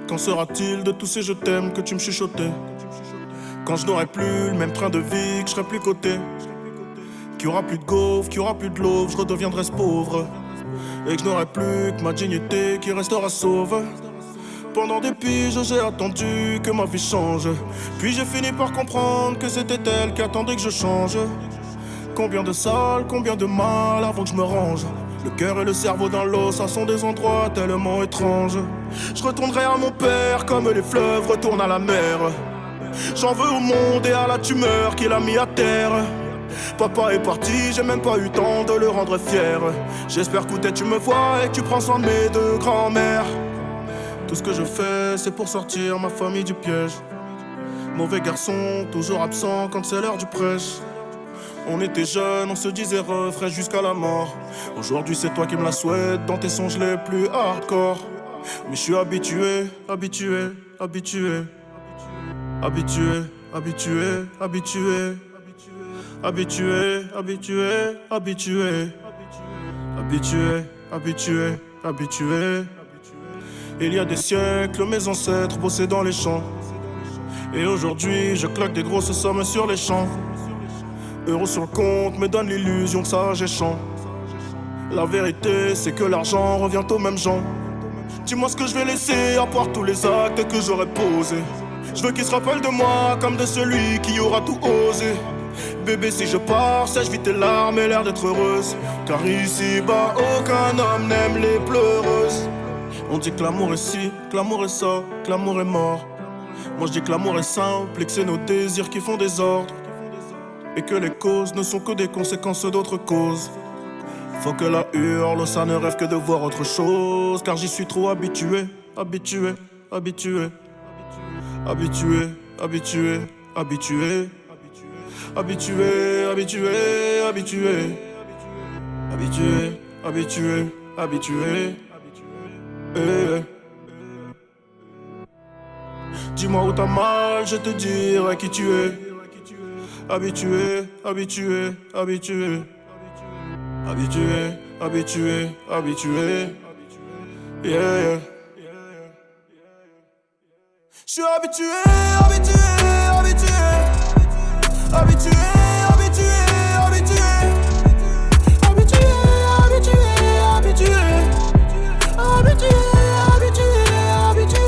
Quand sera-t-il de tous ces je t'aime que tu me chuchotais? Quand je n'aurai plus le même train de vie, que je serai plus coté, qu'il y aura plus de gaufres, qu'il y aura plus de l'eau, je redeviendrai ce pauvre. Et que je n'aurai plus que ma dignité qui restera sauve. Pendant des piges j'ai attendu que ma vie change. Puis j'ai fini par comprendre que c'était elle qui attendait que je change. Combien de salles, combien de mal avant que je me range. Le cœur et le cerveau dans l'eau, ça sont des endroits tellement étranges. Je retournerai à mon père comme les fleuves retournent à la mer. J'en veux au monde et à la tumeur qu'il a mis à terre. Papa est parti, j'ai même pas eu le temps de le rendre fier. J'espère que tu me vois et que tu prends soin de mes deux grands-mères. Tout ce que je fais, c'est pour sortir ma famille du piège. Mauvais garçon, toujours absent quand c'est l'heure du prêche. On était jeunes, on se disait refrain jusqu'à la mort. Aujourd'hui c'est toi qui me la souhaites dans tes songes les plus hardcore. Mais je suis habitué, habitué, habitué. Habitué, habitué, habitué. Habitué, habitué, habitué. Habitué, habitué, habitué. Il y a des siècles, mes ancêtres bossaient dans les champs. Et aujourd'hui, je claque des grosses sommes sur les champs. Euros sur le compte me donne l'illusion que ça j'ai champ. La vérité, c'est que l'argent revient aux mêmes gens. Dis-moi ce que je vais laisser à part tous les actes que j'aurais posés. Je veux qu'ils se rappellent de moi comme de celui qui aura tout osé. Bébé, si je pars, sèche vite tes larmes et l'air d'être heureuse. Car ici-bas, aucun homme n'aime les pleureuses. On dit que l'amour est ci, que l'amour est ça, que l'amour est mort. Moi je dis que l'amour est simple et que c'est nos désirs qui font désordre. Et que les causes ne sont que des conséquences d'autres causes. Faut que la hurle, ça ne rêve que de voir autre chose. Car j'y suis trop habitué, habitué, habitué. Habitué, habitué, habitué. Habitué, habitué, habitué. Habitué, habitué, habitué. Dis-moi où t'as mal, je te dirai qui tu es. Habitué, habitué, habitué. Habitué, habitué, habitué. Yeah. J'suis habitué, habitué, habitué. Habitué, habitué, habitué. Habitué, habitué, habitué. Habitué, habitué, habitué.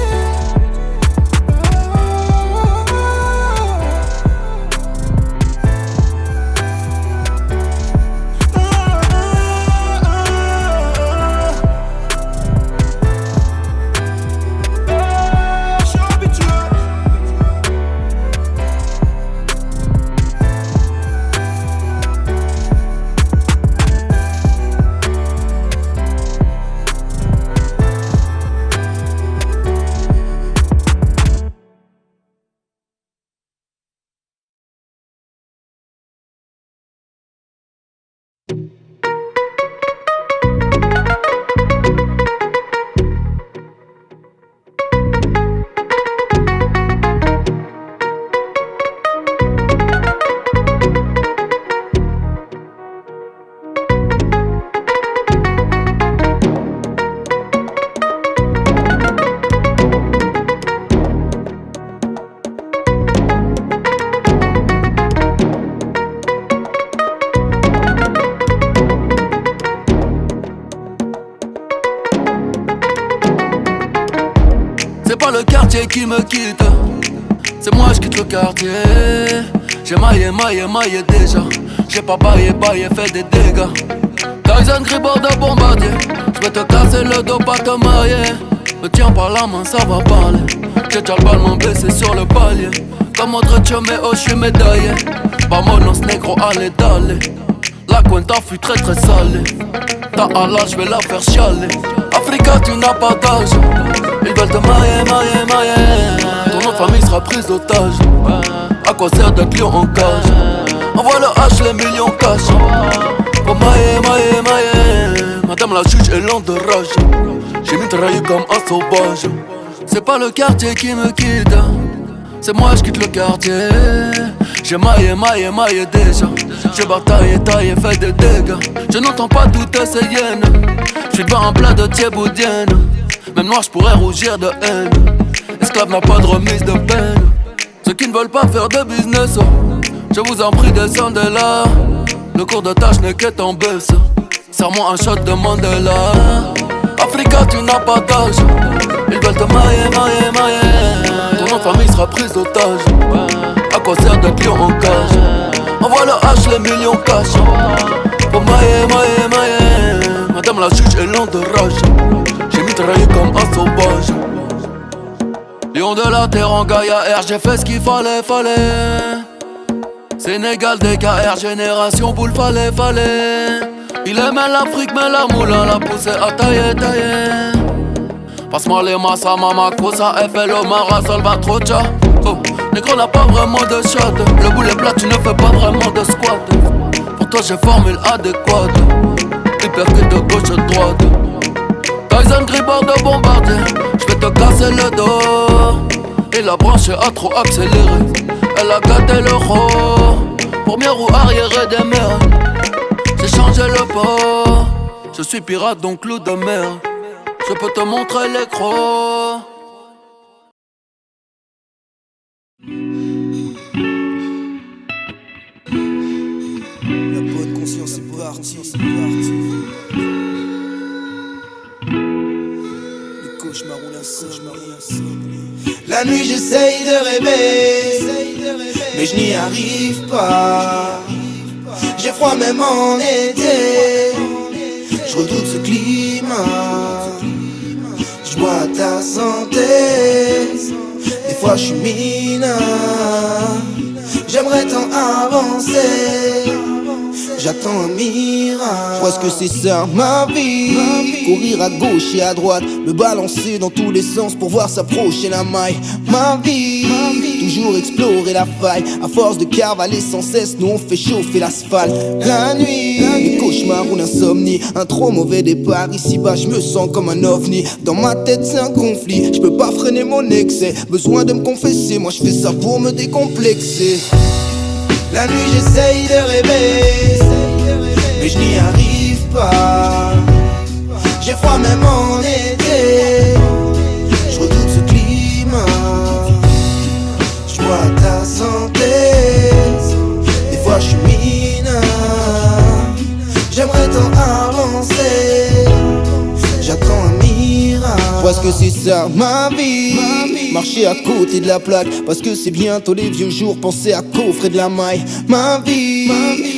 Qui me quitte, c'est moi je quitte le quartier. J'ai maillé déjà. J'ai pas baillé, fait des dégâts. Tyson Gribord de bombardier. J'vais te casser le dos, pas te marier. Me tiens par la main, ça va parler. J'ai déjà le ballon baissé sur le palier. Comme autre chomeo, j'suis médaillé. Vamonos negro, allez d'aller. La cuenta fut très très salée. Ta Allah, j'vais la faire chialer. Africa, tu n'as pas d'âge. Ils veulent te mailler. Ton nom de famille sera prise d'otage. À quoi sert d'être lion en cage? Envoie le H, les millions cash. Oh mailler. Madame la juge est lente de rage. J'ai mitraillé comme un sauvage. C'est pas le quartier qui me quitte, c'est moi je quitte le quartier. J'ai maillé déjà. J'ai bataillé, taillé, fait des dégâts. Je n'entends pas toutes ces hyènes. J'suis devant un plat de thieboudienne. Même noir j'pourrais rougir de haine. l'esclave n'a pas de remise de peine. Ceux qui ne veulent pas faire de business, je vous en prie descendez là. Le cours de tâche n'est qu'être en baisse. Serre-moi un shot de Mandela. Africa tu n'as pas d'âge. Ils veulent te mailler, mailler, mailler. Ton nom de famille sera prise d'otage. À quoi sert d'être lion en cage? Envoie le H, les millions cash. Faut mailler, mailler, mailler. Madame la juge est lente de rage. J'ai mitraillé comme un sauvage. Lion de la terre en Gaïa R, j'ai fait ce qu'il fallait. Sénégal, DKR, génération boule, fallait. Il aimait l'Afrique, mais la moulin l'a poussé à tailler. Passe-moi les massas, mama, cosa, FLO, Mara, Salvatrocha. Oh, négro n'a pas vraiment de shot. Le boulet plat, tu ne fais pas vraiment de squat. Pour toi, j'ai formule adéquate. Hypercute de gauche à droite. Tyson Gribord de bombardier. J'vais te casser le dos. Et la branche a trop accéléré. Elle a gâté le roi. Première roue arrière des mers. J'ai changé le port. Je suis pirate donc loup de mer. Je peux te montrer les crocs. La bonne conscience est partie. Le cauchemar ou l'insomnie. La nuit j'essaye de rêver, mais je n'y arrive pas. J'ai froid même en été. Je redoute ce climat. Je bois à ta santé. Des fois je suis mineur. J'aimerais tant avancer. J'attends un miracle. Parce que c'est ça ma vie. Courir à gauche et à droite, me balancer dans tous les sens pour voir s'approcher la maille. Ma vie, toujours explorer la faille. À force de cavaler sans cesse, nous on fait chauffer l'asphalte. La nuit, les cauchemars ou l'insomnie. Un trop mauvais départ, ici bas je me sens comme un ovni. Dans ma tête c'est un conflit, je peux pas freiner mon excès. Besoin de me confesser, moi je fais ça pour me décomplexer. La nuit j'essaye de rêver, mais je n'y arrive pas. J'ai froid même en été. Je redoute ce climat. Je bois à ta santé. Des fois je suis mineur. J'aimerais tant avancer. J'attends un miracle. Parce que c'est ça ma vie. Marcher à côté de la plaque. Parce que c'est bientôt les vieux jours. Penser à coffrer de la maille. Ma vie,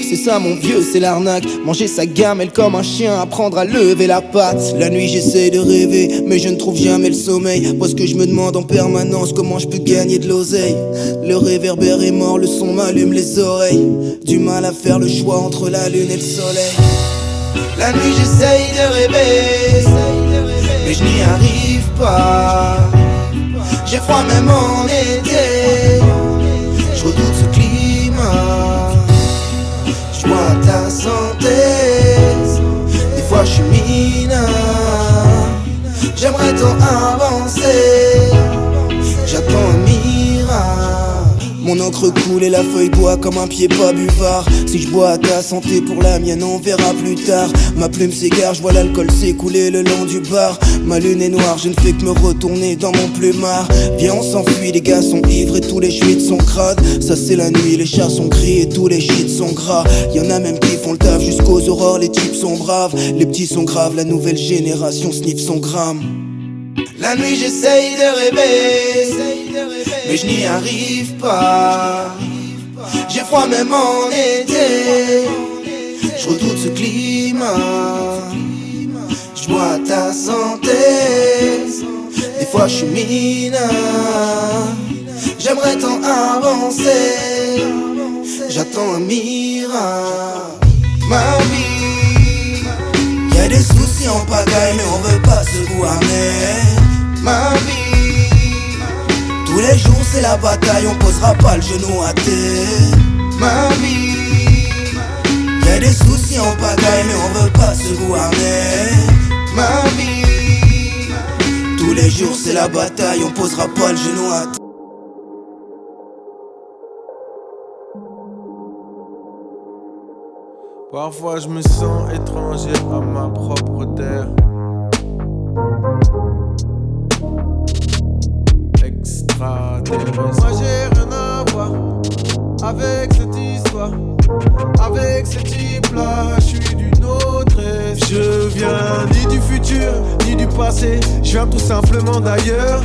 c'est ça mon vieux, c'est l'arnaque. Manger sa gamelle comme un chien. Apprendre à lever la patte. La nuit j'essaie de rêver, mais je ne trouve jamais le sommeil. Parce que je me demande en permanence comment je peux gagner de l'oseille. Le réverbère est mort, le son m'allume les oreilles. Du mal à faire le choix entre la lune et le soleil. La nuit j'essaye de rêver, mais je n'y arrive pas. J'ai froid même en été. Je redoute ce climat. Je bois à ta santé. Des fois je suis mineur. J'aimerais tant avancer. J'attends un miracle. Mon encre coule et la feuille boit comme un pied pas buvard. Si je bois à ta santé pour la mienne on verra plus tard. Ma plume s'égare, je vois l'alcool s'écouler le long du bar. Ma lune est noire, je ne fais que me retourner dans mon plumard. Viens on s'enfuit, les gars sont ivres et tous les schmitts sont crades. Ça c'est la nuit, les chats sont gris et tous les shits sont gras. Y'en a même qui font le taf jusqu'aux aurores, les types sont braves. Les petits sont graves, la nouvelle génération sniff son gramme. La nuit j'essaye de rêver, mais je n'y arrive pas. J'ai froid même en été. Je redoute ce climat. Je bois à ta santé. Des fois je suis mineur. J'aimerais tant avancer. J'attends un miracle. Ma vie, y'a des soucis en pagaille mais on veut pas se gouverner. Ma vie, tous les jours c'est la bataille, on posera pas le genou à terre. Ma vie, y'a des soucis en pagaille mais on veut pas se gouverner. Ma vie, tous les jours c'est la bataille, on posera pas le genou à terre. Parfois je me sens étranger à ma propre terre. intéressant. Moi j'ai rien à voir avec cette histoire, avec ce type-là, je suis d'une autre espèce. Je viens ni du futur, ni du passé, je viens tout simplement d'ailleurs.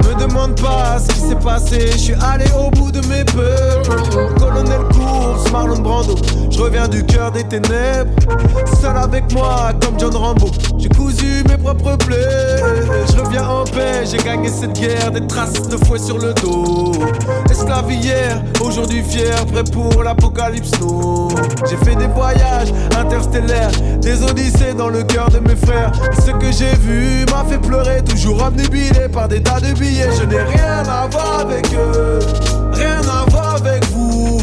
Me demande pas ce qui s'est passé, je suis allé au bout de mes peurs. Colonel Course, Marlon Brando, je reviens du cœur des ténèbres. Seul avec moi comme John Rambo, j'ai cousu mes propres plaies. Je reviens en paix, j'ai gagné cette guerre, des traces de fouet sur le dos. Esclave hier, aujourd'hui fier, prêt pour l'apocalypse. No. J'ai fait des voyages interstellaires, des odyssées dans le cœur de mes frères. Et ce que j'ai vu m'a fait pleurer, toujours obnubilé par des tas de billets. Je n'ai rien à voir avec eux, rien à voir avec vous,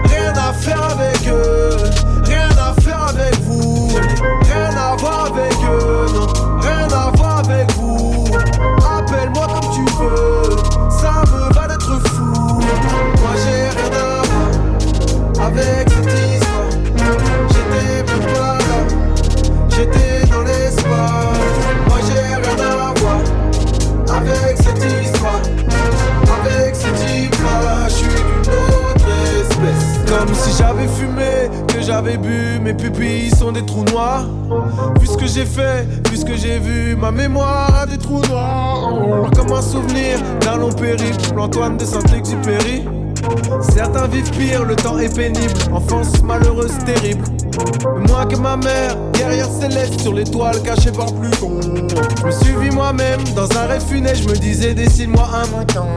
rien à faire avec eux, rien à faire avec vous. Je n'ai rien à voir avec eux, non, rien à voir avec vous. Appelle-moi comme tu veux, ça me va d'être fou. Moi j'ai rien à voir avec cette histoire, j'étais même pas là, j'étais dans l'espace. Moi j'ai rien à voir avec cette histoire, avec ce type-là, je suis d'une autre espèce. Comme si j'avais fumé, que j'avais bu, mes pupilles sont des trous noirs. Vu ce que j'ai fait, vu ce que j'ai vu, ma mémoire a des trous noirs. Comme un souvenir d'un long périple, Antoine de Saint-Exupéry. Certains vivent pire, le temps est pénible, enfance malheureuse, terrible. Moins que ma mère, guerrière céleste sur l'étoile cachée par Pluton. Je me suis vu moi-même dans un rêve funeste, je me disais dessine-moi un mouton.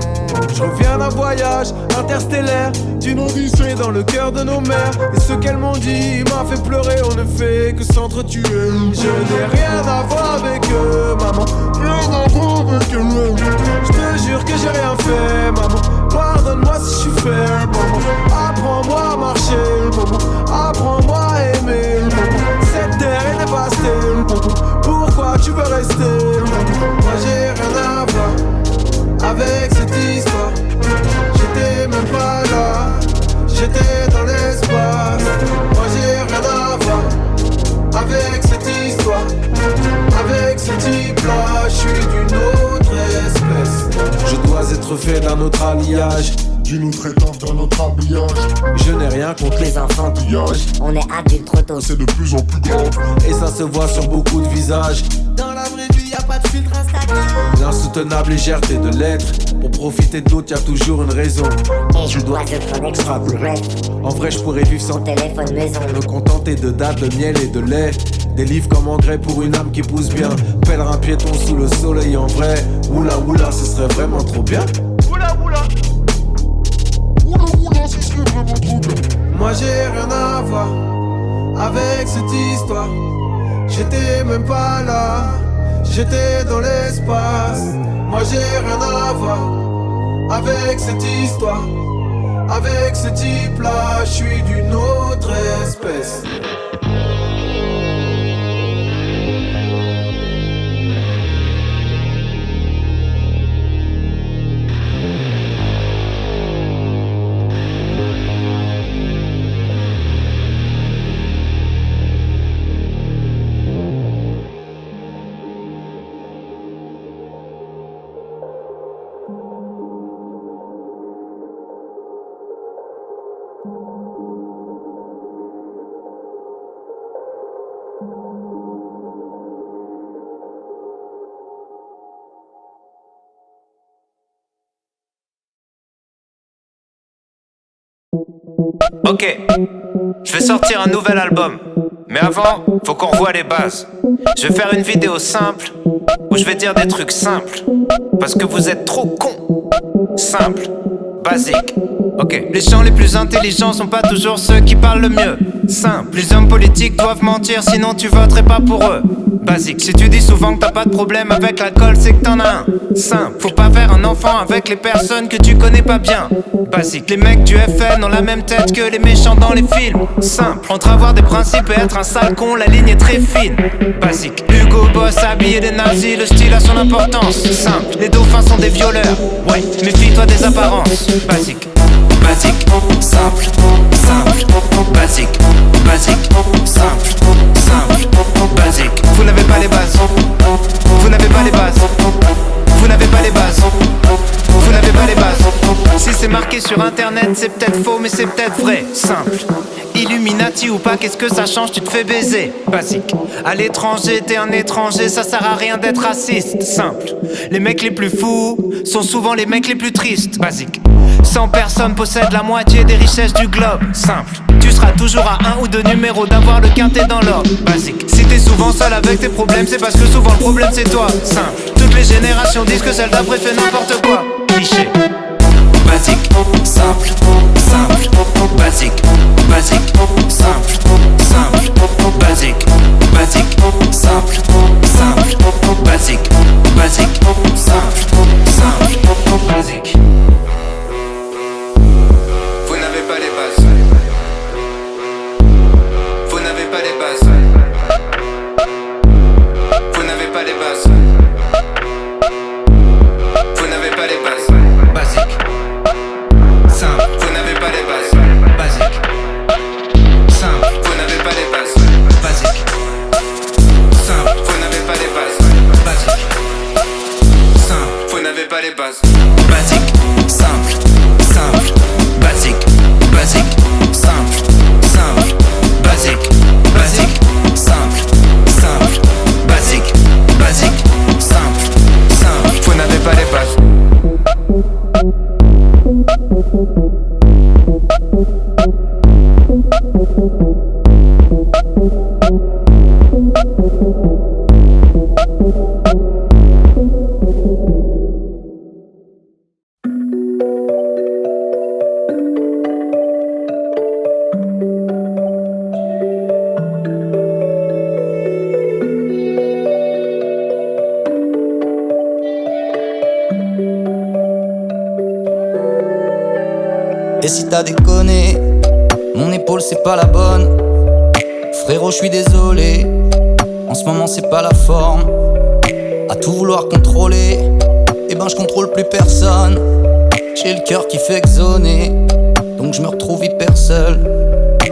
Je reviens d'un voyage interstellaire, d'une odyssée dans le cœur de nos mères. Et ce qu'elles m'ont dit m'a fait pleurer, on ne fait que s'entretuer. Je n'ai rien à voir avec eux, maman, rien à voir avec eux. Je te jure que j'ai rien fait, maman, pardonne-moi si je suis faible, maman. Apprends-moi à marcher, maman, apprends-moi à aimer, maman. Cette terre est dévastée, maman, pourquoi tu veux rester, maman? Moi j'ai rien à voir avec cette histoire, j'étais même pas là, j'étais dans l'espace. Moi j'ai rien à voir avec cette histoire, avec ce type-là, je suis d'une autre espèce. Je dois être fait d'un autre alliage, d'une autre étoffe, d'un autre habillage. Je n'ai rien contre les enfantillages. On est adulte trop tôt, c'est de plus en plus grave, et ça se voit sur beaucoup de visages. Dans la vraie vie y'a pas de filtre Instagram. L'insoutenable légèreté de l'être, pour profiter de l'autre y'a toujours une raison. Et je dois être un extraterrestre. En vrai je pourrais vivre sans téléphone maison, me contenter de dattes, de miel et de lait. Des livres comme engrais pour une âme qui pousse bien. Pèlerin piéton sous le soleil en vrai. Oula oula, ce serait vraiment trop bien. Oula oula, oula oula, ce serait vraiment trop bien. moi j'ai rien à voir avec cette histoire, j'étais même pas là, j'étais dans l'espace. Moi j'ai rien à voir avec cette histoire, avec ce type là, je suis d'une autre espèce. Ok, je vais sortir un nouvel album. Mais avant, faut qu'on revoie les bases. Je vais faire une vidéo simple où je vais dire des trucs simples. Parce que vous êtes trop cons. Simple, basique. Ok, les gens les plus intelligents sont pas toujours ceux qui parlent le mieux. Simple, les hommes politiques doivent mentir, sinon tu voterais pas pour eux. Basique, si tu dis souvent que t'as pas de problème avec l'alcool, c'est que t'en as un. Simple, faut pas faire un enfant avec les personnes que tu connais pas bien. Basique, les mecs du FN ont la même tête que les méchants dans les films. Simple, entre avoir des principes et être un sale con, la ligne est très fine. Basique, Hugo Boss habillé des nazis, le style a son importance. Simple, les dauphins sont des violeurs. Ouais, méfie-toi des apparences. Basique, basique, simple, simple, basique, basique, simple, simple, basique. Vous n'avez pas les bases, vous n'avez pas les bases, vous n'avez pas les bases, vous n'avez pas les bases. sur internet, c'est peut-être faux mais c'est peut-être vrai. Simple. Illuminati ou pas, qu'est-ce que ça change, tu te fais baiser. Basique. À l'étranger, t'es un étranger, ça sert à rien d'être raciste. Simple. Les mecs les plus fous sont souvent les mecs les plus tristes. Basique. 100 personnes possèdent la moitié des richesses du globe. Simple. Tu seras toujours à 1 ou 2 numéros d'avoir le quintet dans l'ordre. Basique. Si t'es souvent seul avec tes problèmes, c'est parce que souvent le problème c'est toi. Simple. Toutes les générations disent que celle d'après fait n'importe quoi. Cliché. Basique, simple, simple, basique, basique, simple, simple, basique, basique, simple, simple, basique, basique, simple, simple, basique. Vous n'avez pas les bases. Vous n'avez pas les bases. Vous n'avez pas les bases. Vous n'avez pas les bases. Basique. Simple, vous n'avez pas les bases. Basique. Simple, vous n'avez pas les bases. Basique. Simple, vous n'avez pas les bases. Basique. Simple, vous n'avez pas les bases. Basique. Simple, simple, basique, basique, simple, simple, basique, basique, simple, simple, basique, basique, simple, simple. Vous n'avez pas les bases. Et si t'as déconné, mon épaule c'est pas la bonne. Frérot, je suis désolé, en ce moment c'est pas la forme. À tout vouloir contrôler, eh ben je contrôle plus personne. J'ai le cœur qui fait exoner, donc je me retrouve hyper seul.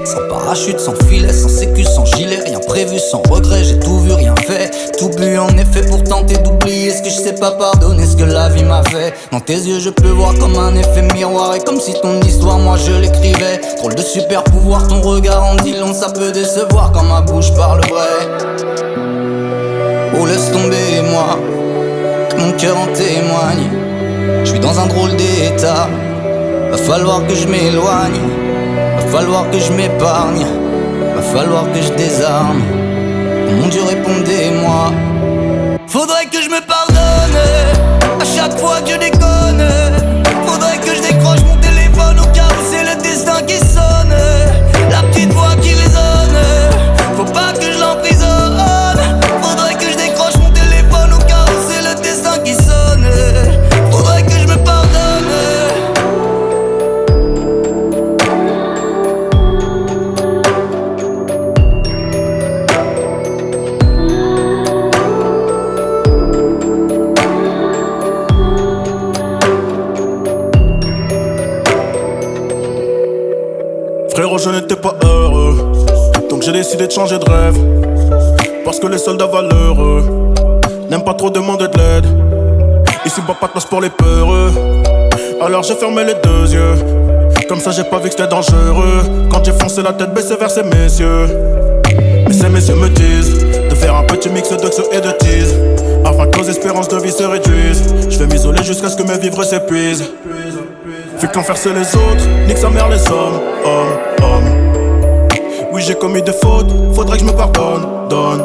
Sans parachute, sans filet, sans sécu, sans gilet, rien prévu, sans regret, j'ai tout vu, rien fait. Tout bu en effet pour tenter d'oublier ce que je sais pas pardonner, ce que la vie m'a fait. Dans tes yeux je peux voir comme un effet miroir, et comme si ton histoire moi je l'écrivais. Drôle de super pouvoir, ton regard en dit long, ça peut décevoir quand ma bouche parle vrai. Oh laisse tomber moi, que mon cœur en témoigne. Je suis dans un drôle d'état, va falloir que je m'éloigne. Va falloir que je m'épargne, va falloir que je désarme. Mon Dieu répondez-moi. Faudrait que je me pardonne à chaque fois que je déconne. Faudrait que je décroche mon téléphone au cas où c'est le destin qui sonne. La petite voix qui résonne, faut pas que je l'emprisonne. Faudrait que je décroche mon téléphone au cas où c'est le destin qui sonne. Faudrait que je me pardonne. Frérot, je n'étais pas heureux, donc j'ai décidé de changer de rêve. Parce que les soldats valeureux n'aiment pas trop demander de l'aide. Ici bas pas de place pour les peureux, alors j'ai fermé les deux yeux. Comme ça j'ai pas vu que c'était dangereux. Quand j'ai foncé la tête baissée vers ces messieurs. Mais ces messieurs me disent de faire un petit mix d'oxo et de tease, afin que nos espérances de vie se réduisent. Je vais m'isoler jusqu'à ce que mes vivres s'épuisent. Vu qu'en faire c'est les autres, nique sa mère les hommes, hommes. Oui j'ai commis des fautes, faudrait que je me pardonne, donne.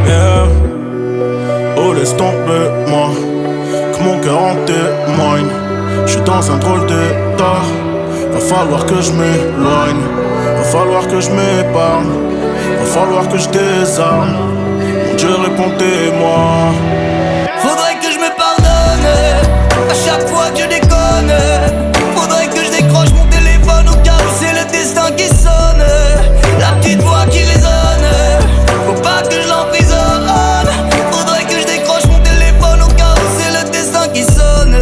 Yeah. Oh laisse tomber moi, que mon cœur en témoigne. J'suis dans un drôle d'état, va falloir que je m'éloigne. Va falloir que je m'épargne, va falloir que je désarme. Mon Dieu répondez-moi. Faudrait que je me pardonne à chaque fois que je déconne. Faudrait que je décroche mon téléphone au cas où c'est le destin qui sonne. La petite voix qui résonne, faut pas que je l'emprisonne. Faudrait que je décroche mon téléphone au cas où c'est le destin qui sonne.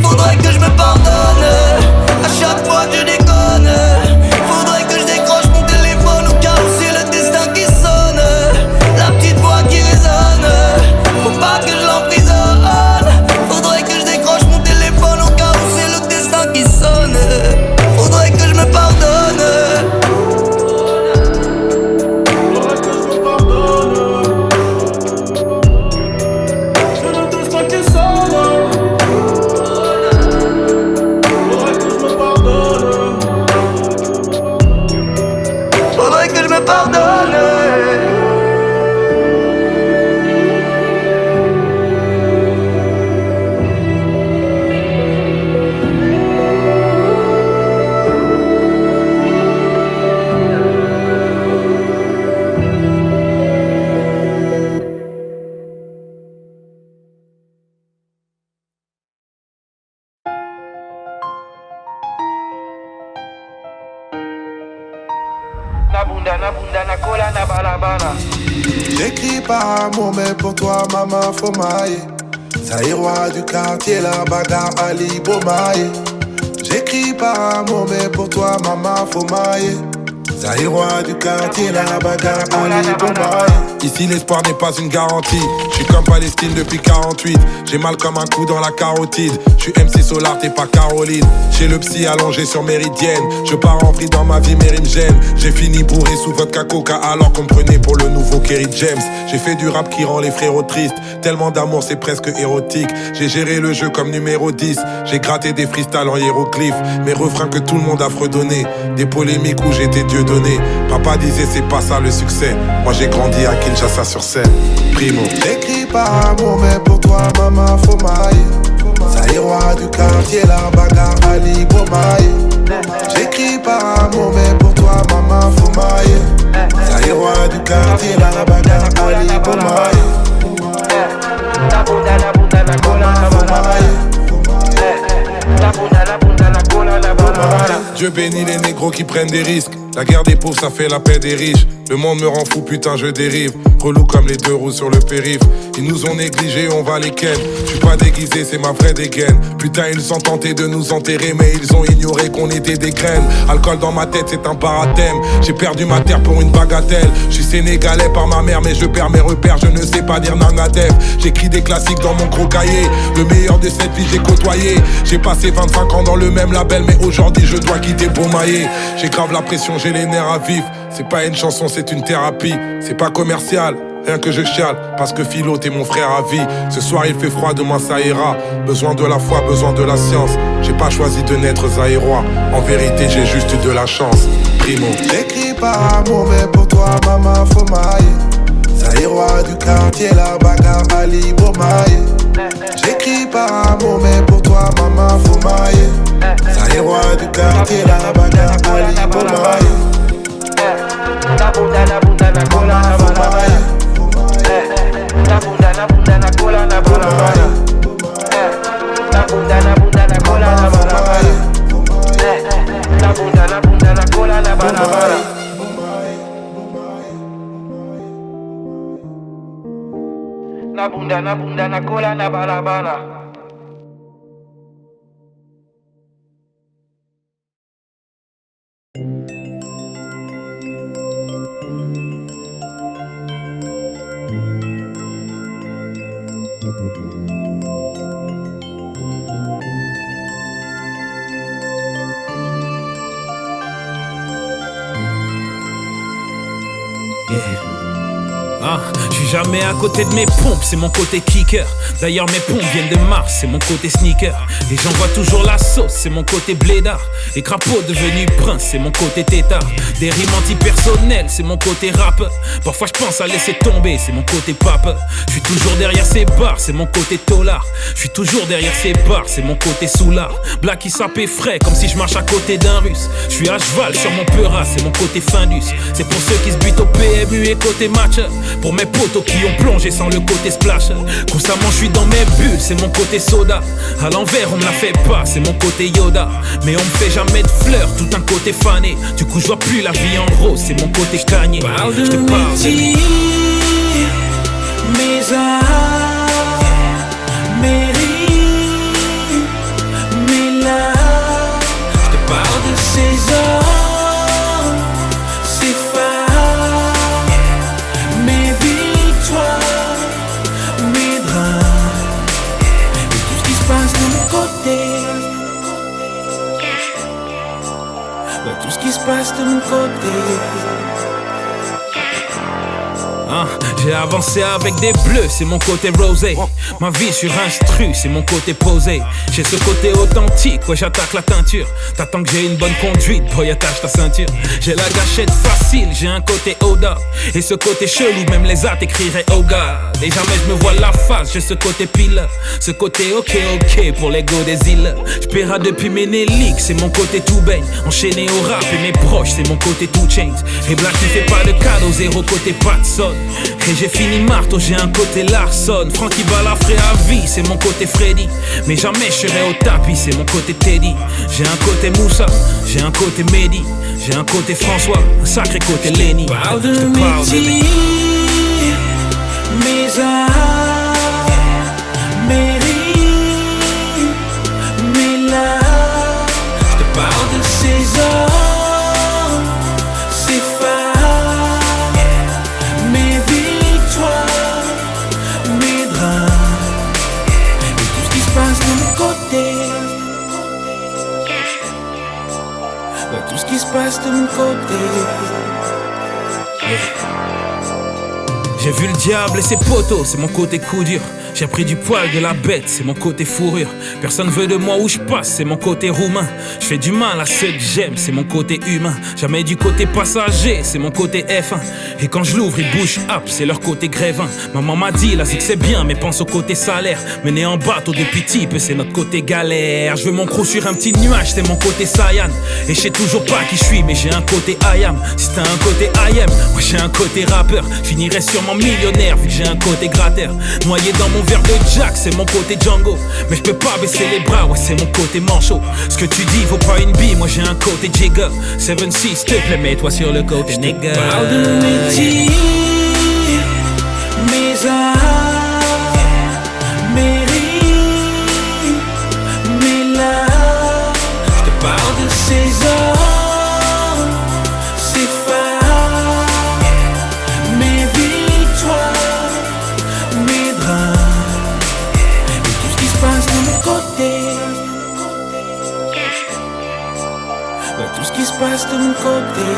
Faudrait que je me pardonne à chaque fois que je déconne. Faudrait que je décroche mon téléphone au cas où c'est le destin qui sonne. La petite voix qui résonne, faut pas J'écris par amour, mais pour toi, maman, faut mailler. Zaïrois du quartier, la bagarre, Ali Bomaye. J'écris par amour, mais pour toi, maman, faut mailler. Zaïrois du quartier, la bagarre, Ali Bomaye. Ici l'espoir n'est pas une garantie. Je suis comme Palestine depuis 48. J'ai mal comme un coup dans la carotide. Je suis MC Solar, t'es pas Caroline. Chez le psy allongé sur Méridienne. Je pars en vrille dans ma vie, mais rimes gênent. J'ai fini bourré sous vodka coca alors qu'on me prenait pour le nouveau Kerry James. J'ai fait du rap qui rend les frérots tristes. Tellement d'amour c'est presque érotique. J'ai géré le jeu comme numéro 10. J'ai gratté des freestyles en hiéroglyphes. Mes refrains que tout le monde a fredonné. Des polémiques où j'étais Dieu donné. Papa disait c'est pas ça le succès. Moi j'ai grandi à Kinshasa sur scène. Primo. J'écris par amour, mais pour toi, maman, faut mailler. Zaïrois du quartier, la bagarre, Ali Bomaye. J'écris par amour, mais pour toi, maman, faut mailler. Zaïrois du quartier, la bagarre, Ali Bomaye. Dieu bénit les négros qui prennent des risques. La guerre des pauvres, ça fait la paix des riches. Le monde me rend fou, putain, je dérive. Relou comme les deux roues sur le périph'. Ils nous ont négligés, on va les ken. J'suis pas déguisé, c'est ma vraie dégaine. Putain, ils ont tenté de nous enterrer, mais ils ont ignoré qu'on était des graines. Alcool dans ma tête, c'est un barathème. J'ai perdu ma terre pour une bagatelle. J'suis sénégalais par ma mère, mais je perds mes repères. Je ne sais pas dire nangadef. J'écris des classiques dans mon gros cahier. Le meilleur de cette vie, j'ai côtoyé. J'ai passé 25 ans dans le même label, mais aujourd'hui, je dois quitter Beaumaillé. J'ai grave la pression, j'ai les nerfs à vif. C'est pas une chanson, c'est une thérapie. C'est pas commercial, rien que je chiale. Parce que Philo, t'es mon frère à vie. Ce soir il fait froid, demain ça ira. Besoin de la foi, besoin de la science. J'ai pas choisi de naître zaïrois. En vérité j'ai juste eu de la chance. Primo. J'écris par amour, mais pour toi, maman, faut mailler. Zaïrois du quartier, la bagarre, Ali Bomaye. J'écris par amour, mais pour toi, maman, faut mailler. Zaïrois du quartier, la bagarre, Ali Bomaye. La bunda, la bunda, la cola, la balaye. La bunda, la bunda, la cola, la balaye. La bunda, la bunda, la cola, la balaye. La bunda, la bunda, la cola, la balaye. La bunda, la bunda, la cola, la balaye. Je suis jamais à côté de mes pompes, c'est mon côté kicker. D'ailleurs mes pompes viennent de Mars, c'est mon côté sneaker. Et j'envoie toujours la sauce, c'est mon côté blédard. Les crapauds devenus princes, c'est mon côté tétard. Des rimes anti-personnelles, c'est mon côté rappeur. Parfois je pense à laisser tomber, c'est mon côté pape. Je suis toujours derrière ces barres, c'est mon côté tolard. Je suis toujours derrière ces barres, c'est mon côté soulard. Black qui sapait frais, comme si je marche à côté d'un russe. Je suis à cheval sur mon peura, c'est mon côté Findus. C'est pour ceux qui se butent au PMU et côté match. Pour mes potos qui ont plongé sans le côté splash. Constamment je suis dans mes bulles, c'est mon côté soda. À l'envers on me la fait pas, c'est mon côté Yoda. Mais on me fait jamais de fleurs, tout un côté fané. Du coup je vois plus la vie en rose, c'est mon côté cagné. Je te parle de mes arts, mes rimes, mes larmes. Je te parle de ces hommes, ces femmes, mes victoires, mes drames. Et tout ce qui se passe de mon côté. Tout ce qui se passe de mon côté. J'ai avancé avec des bleus, c'est mon côté rosé. Ma vie sur instru, c'est mon côté posé. J'ai ce côté authentique, ouais j'attaque la teinture. T'attends que j'ai une bonne conduite, boy attache ta ceinture. J'ai la gâchette facile, j'ai un côté Oda. Et ce côté chelou, même les athées crieraient oh God. Et jamais je me vois la face, j'ai ce côté pile. Ce côté ok pour l'ego des îles. J'paiera depuis Ménélique, c'est mon côté tout baigne. Enchaîné au rap et mes proches, c'est mon côté tout change. Et Black qui fait pas de cadeau, zéro côté pas de sol. Et j'ai fini marteau, j'ai un côté Larson. Francky Balafré à vie, c'est mon côté Freddy. Mais jamais je serai au tapis, c'est mon côté Teddy. J'ai un côté Moussa, j'ai un côté Mehdi. J'ai un côté François, un sacré côté Lenny. Parle de mes tirs, mes arts, mes rimes, mes larmes. Je te parle de ces hommes, ces femmes, mes victoires, mes drames. Et tout ce qui se passe de mon côté. Tout ce qui se passe de mon côté. J'ai vu le diable et ses poteaux, c'est mon côté coup dur. J'ai pris du poil de la bête, c'est mon côté fourrure. Personne veut de moi où je passe, c'est mon côté roumain. Je fais du mal à ceux que j'aime, c'est mon côté humain. Jamais du côté passager, c'est mon côté F1. Et quand je l'ouvre, ils bouge up, c'est leur côté grévin. Maman m'a dit, là c'est que c'est bien, mais pense au côté salaire. Mené en bateau depuis type, c'est notre côté galère. Je veux mon crew sur un petit nuage, c'est mon côté Saiyan. Et je sais toujours pas qui je suis, mais j'ai un côté I am. Si t'as un côté I am, moi j'ai un côté rappeur. Finirai sûrement millionnaire, vu que j'ai un côté gratteur. Noyé dans mon verre de Jack, c'est mon côté Django. Mais je peux pas baisser les bras, ouais c'est mon côté manchot. Ce que tu dis vaut pas une bille, moi j'ai un côté Jigga. 7-6, s'il te plaît, mets-toi sur le côté nigga. Parle de mes tirs, mes arts, mes rimes, mes larmes. Je te parle de ces hommes, ces femmes, mes victoires, mes drames. Et tout ce qui se passe de mon côté. Tout ce qui se passe de mon côté.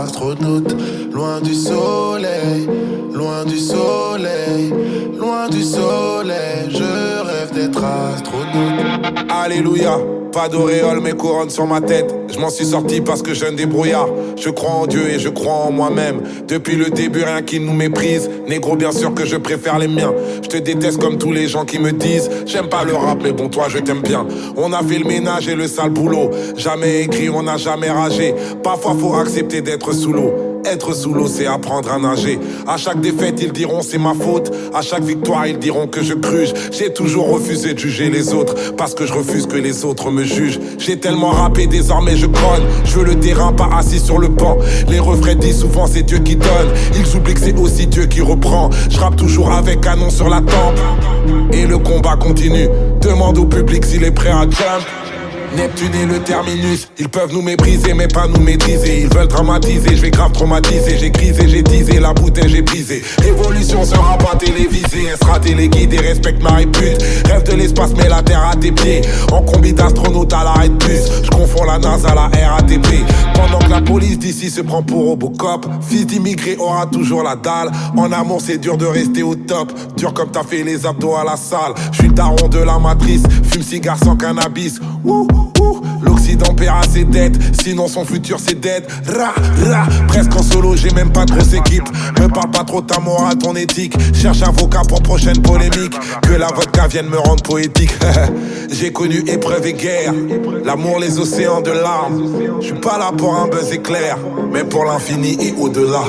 astronaute, loin du soleil, loin du soleil, loin du soleil, je rêve d'être astronaute. Alléluia, pas d'auréole mais couronne sur ma tête. Je m'en suis sorti parce que j'ai un débrouillard. Je crois en Dieu et je crois en moi-même. Depuis le début rien qui nous méprise. Négro bien sûr que je préfère les miens. Je te déteste comme tous les gens qui me disent j'aime pas le rap mais bon toi je t'aime bien. On a fait le ménage et le sale boulot. Jamais écrit, on n'a jamais ragé. Parfois faut accepter d'être sous l'eau. Être sous l'eau, c'est apprendre à nager. À chaque défaite, ils diront c'est ma faute. À chaque victoire, ils diront que je gruge. J'ai toujours refusé de juger les autres parce que je refuse que les autres me jugent. J'ai tellement rappé, désormais je grogne. Je veux le terrain, pas assis sur le banc. Les refrains disent souvent c'est Dieu qui donne. Ils oublient que c'est aussi Dieu qui reprend. Je rappe toujours avec canon sur la tempe. Et le combat continue. Demande au public s'il est prêt à jump. Neptune et le terminus, ils peuvent nous mépriser mais pas nous maîtriser. Ils veulent dramatiser, je vais grave traumatiser. J'ai grisé, j'ai teasé, la bouteille j'ai brisé. Révolution sera pas télévisée, elle sera téléguidée, respecte ma répute. Rêve de l'espace mais la terre à tes pieds. En combi d'astronaute à l'arrêt de bus. Je confonds la NASA à la RATP. Pendant que la police d'ici se prend pour Robocop. Fils d'immigré aura toujours la dalle. En amour c'est dur de rester au top. Dur comme t'as fait les abdos à la salle. Je suis le daron de la matrice. Fume cigare sans cannabis. Ouh. L'Occident paiera ses dettes, sinon son futur c'est dead. Ra, ra, presque en solo, j'ai même pas de grosse équipe. Me parle pas trop ta morale, ton éthique. Cherche avocat pour prochaine polémique. Que la vodka vienne me rendre poétique. J'ai connu épreuve et guerre, l'amour, les océans de larmes. Je suis pas là pour un buzz éclair, mais pour l'infini et au-delà.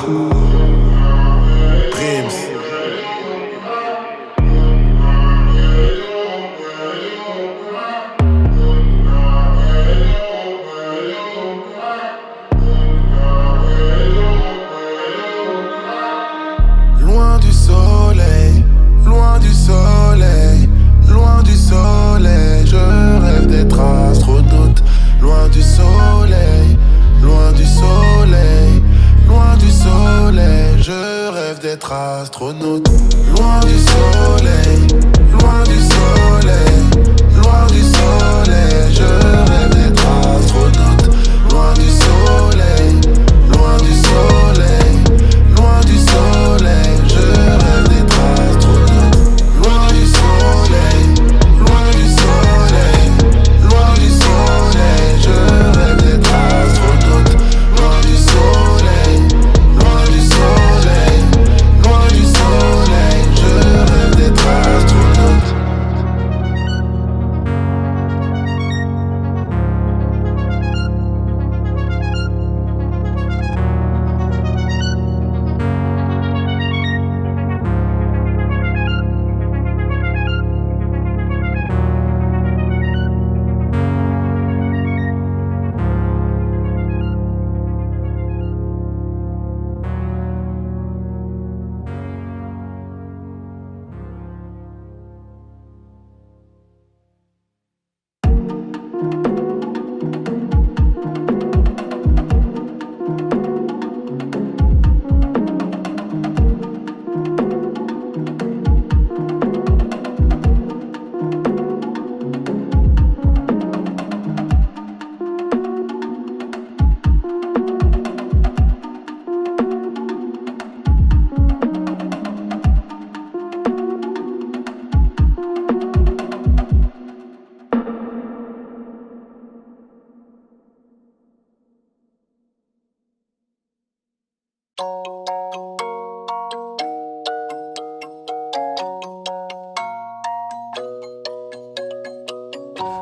Prims. d'être astronaute. Loin du soleil, loin du soleil, loin du soleil, je rêve d'être astronaute. Loin du soleil, loin du soleil, loin du soleil, je rêve d'être astronaute. Loin du soleil, loin du soleil, loin du soleil, je rêve d'être astronaute. Loin du soleil, loin du soleil, loin du soleil, je rêve d'être astronaute.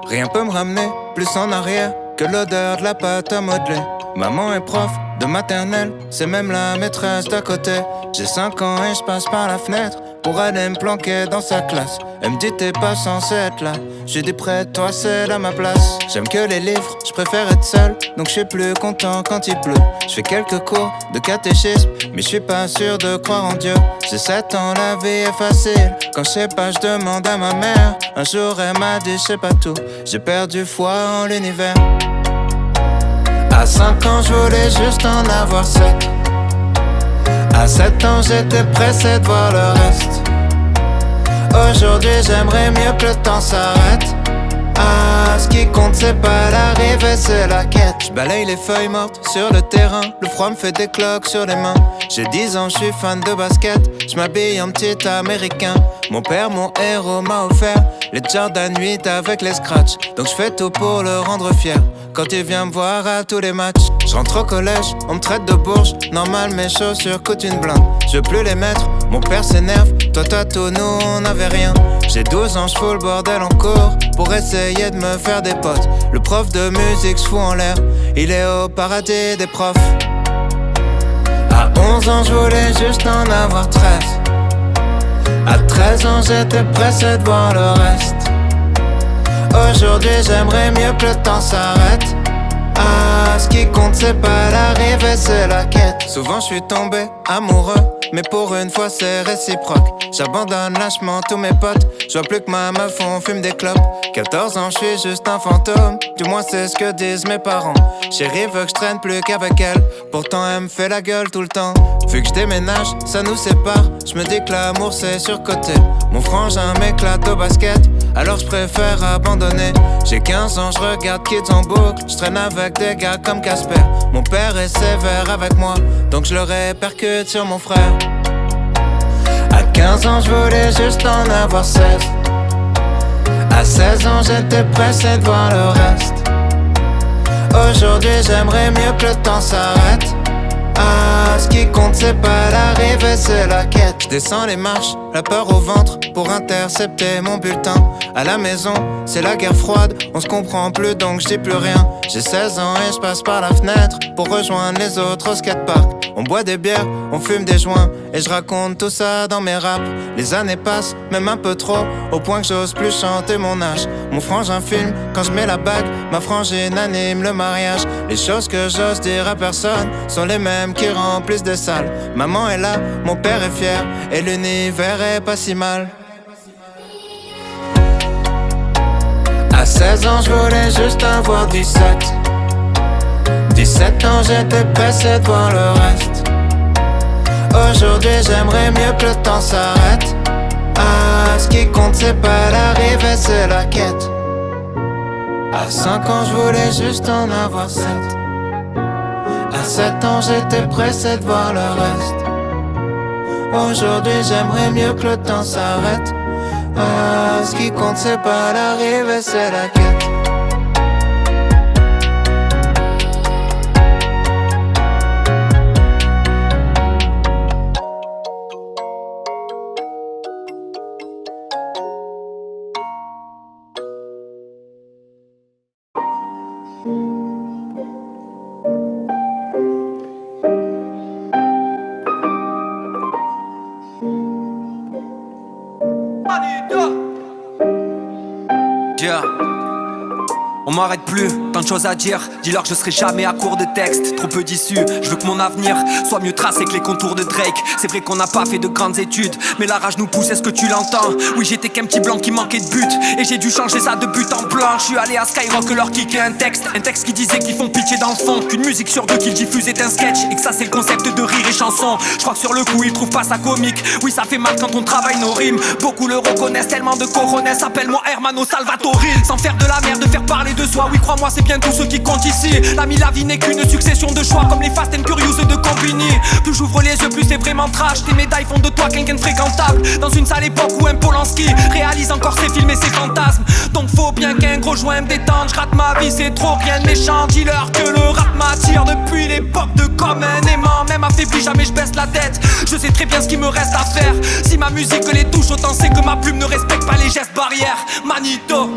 Rien peut me ramener plus en arrière que l'odeur de la pâte à modeler. Maman est prof de maternelle, c'est même la maîtresse d'à côté. J'ai 5 ans et je passe par la fenêtre pour aller me planquer dans sa classe. Elle me dit t'es pas censé être là. J'ai dit près de toi c'est là ma place. J'aime que les livres, je préfère être seul, donc je suis plus content quand il pleut. Je fais quelques cours de catéchisme, mais je suis pas sûr de croire en Dieu. J'ai 7 ans, la vie est facile. Quand je sais pas, je demande à ma mère. Un jour elle m'a dit je sais pas tout. J'ai perdu foi en l'univers. À 5 ans je voulais juste en avoir 7. À 7 ans j'étais pressé de voir le reste. Aujourd'hui j'aimerais mieux que le temps s'arrête. Ah, ce qui compte c'est pas l'arrivée, c'est la quête. Je balaye les feuilles mortes sur le terrain. Le froid me fait des cloques sur les mains. J'ai 10 ans, je suis fan de basket. Je m'habille en petit américain. Mon père, mon héros, m'a offert les Jordan 8 avec les scratchs. Donc je fais tout pour le rendre fier quand il vient me voir à tous les matchs. Je rentre au collège, on me traite de bourge. Normal, mes chaussures coûtent une blinde. Je veux plus les mettre, mon père s'énerve. Toi, tout, nous, on n'avait rien. J'ai 12 ans, je fous le bordel en cours pour essayer de me faire des potes. Le prof de musique se fout en l'air, il est au paradis des profs. À 11 ans, je voulais juste en avoir 13. À 13 ans, j'étais pressé de voir le reste. Aujourd'hui, j'aimerais mieux que le temps s'arrête. Ah, ce qui compte, c'est pas l'arrivée, c'est la quête. Souvent, je suis tombé amoureux, mais pour une fois, c'est réciproque. J'abandonne lâchement tous mes potes. Je vois plus que ma meuf, on fume des clopes. 14 ans, je suis juste un fantôme. Du moins, c'est ce que disent mes parents. Chérie veut que je traîne plus qu'avec elle. Pourtant, elle me fait la gueule tout le temps. Vu que je déménage, ça nous sépare. Je me dis que l'amour, c'est surcoté. Mon frangin m'éclate au basket, alors je préfère abandonner. J'ai 15 ans, je regarde Kids en boucle. Je traîne avec des gars comme Casper. Mon père est sévère avec moi, donc je le répercute sur mon frère. À 15 ans, je voulais juste en avoir 16. À 16 ans, j'étais pressé de voir le reste. Aujourd'hui, j'aimerais mieux que le temps s'arrête. Ah, ce qui compte, c'est pas l'arrivée, c'est la quête. Je descends les marches, la peur au ventre pour intercepter mon bulletin. À la maison, c'est la guerre froide, on se comprend plus donc je dis plus rien. J'ai 16 ans et je passe par la fenêtre pour rejoindre les autres au skatepark. On boit des bières, on fume des joints et je raconte tout ça dans mes raps. Les années passent, même un peu trop, au point que j'ose plus chanter mon âge. Mon frangin filme quand je mets la bague, ma frangine anime le mariage. Les choses que j'ose dire à personne sont les mêmes qui remplissent des salles. Maman est là, mon père est fier et l'univers est pas si mal. À 16 ans, je voulais juste avoir 17. 17 ans, j'étais pressé de voir le reste. Aujourd'hui j'aimerais mieux que le temps s'arrête. Ah, ce qui compte c'est pas l'arrivée, c'est la quête. À 5 ans je voulais juste en avoir 7. À 7 ans j'étais pressé de voir le reste. Aujourd'hui j'aimerais mieux que le temps s'arrête. Ah, ce qui compte c'est pas l'arrivée, c'est la quête. On m'arrête plus, tant de choses à dire. Dis-leur que je serai jamais à court de texte. Trop peu d'issues, je veux que mon avenir soit mieux tracé que les contours de Drake. C'est vrai qu'on n'a pas fait de grandes études, mais la rage nous pousse, est-ce que tu l'entends? Oui, j'étais qu'un petit blanc qui manquait de but, et j'ai dû changer ça de but en blanc. Je suis allé à Skyrock leur kicker un texte qui disait qu'ils font pitié dans le fond, qu'une musique sur deux qu'ils diffusent est un sketch, et que ça c'est le concept de rire et chanson. Je crois que sur le coup ils trouvent pas ça comique. Oui, ça fait mal quand on travaille nos rimes. Beaucoup le reconnaissent, tellement de coronets. Appelle-moi Hermano Salvatore. Sans faire de la merde, de faire parler de soi. Oui, crois-moi, c'est bien tout ce qui compte ici. L'ami, la vie n'est qu'une succession de choix, comme les Fast and Curious de Combini. Plus j'ouvre les yeux, plus c'est vraiment trash. Tes médailles font de toi quelqu'un de fréquentable. Dans une sale époque où un Polanski réalise encore ses films et ses fantasmes. Donc faut bien qu'un gros joint me détende. Je rate ma vie, c'est trop, rien de méchant. Dis-leur que le rap m'attire depuis l'époque de Comme un aimant. Même affaibli, jamais je baisse la tête. Je sais très bien ce qu'il me reste à faire. Si ma musique les touche, autant c'est que ma plume ne respecte pas les gestes barrières. Manito.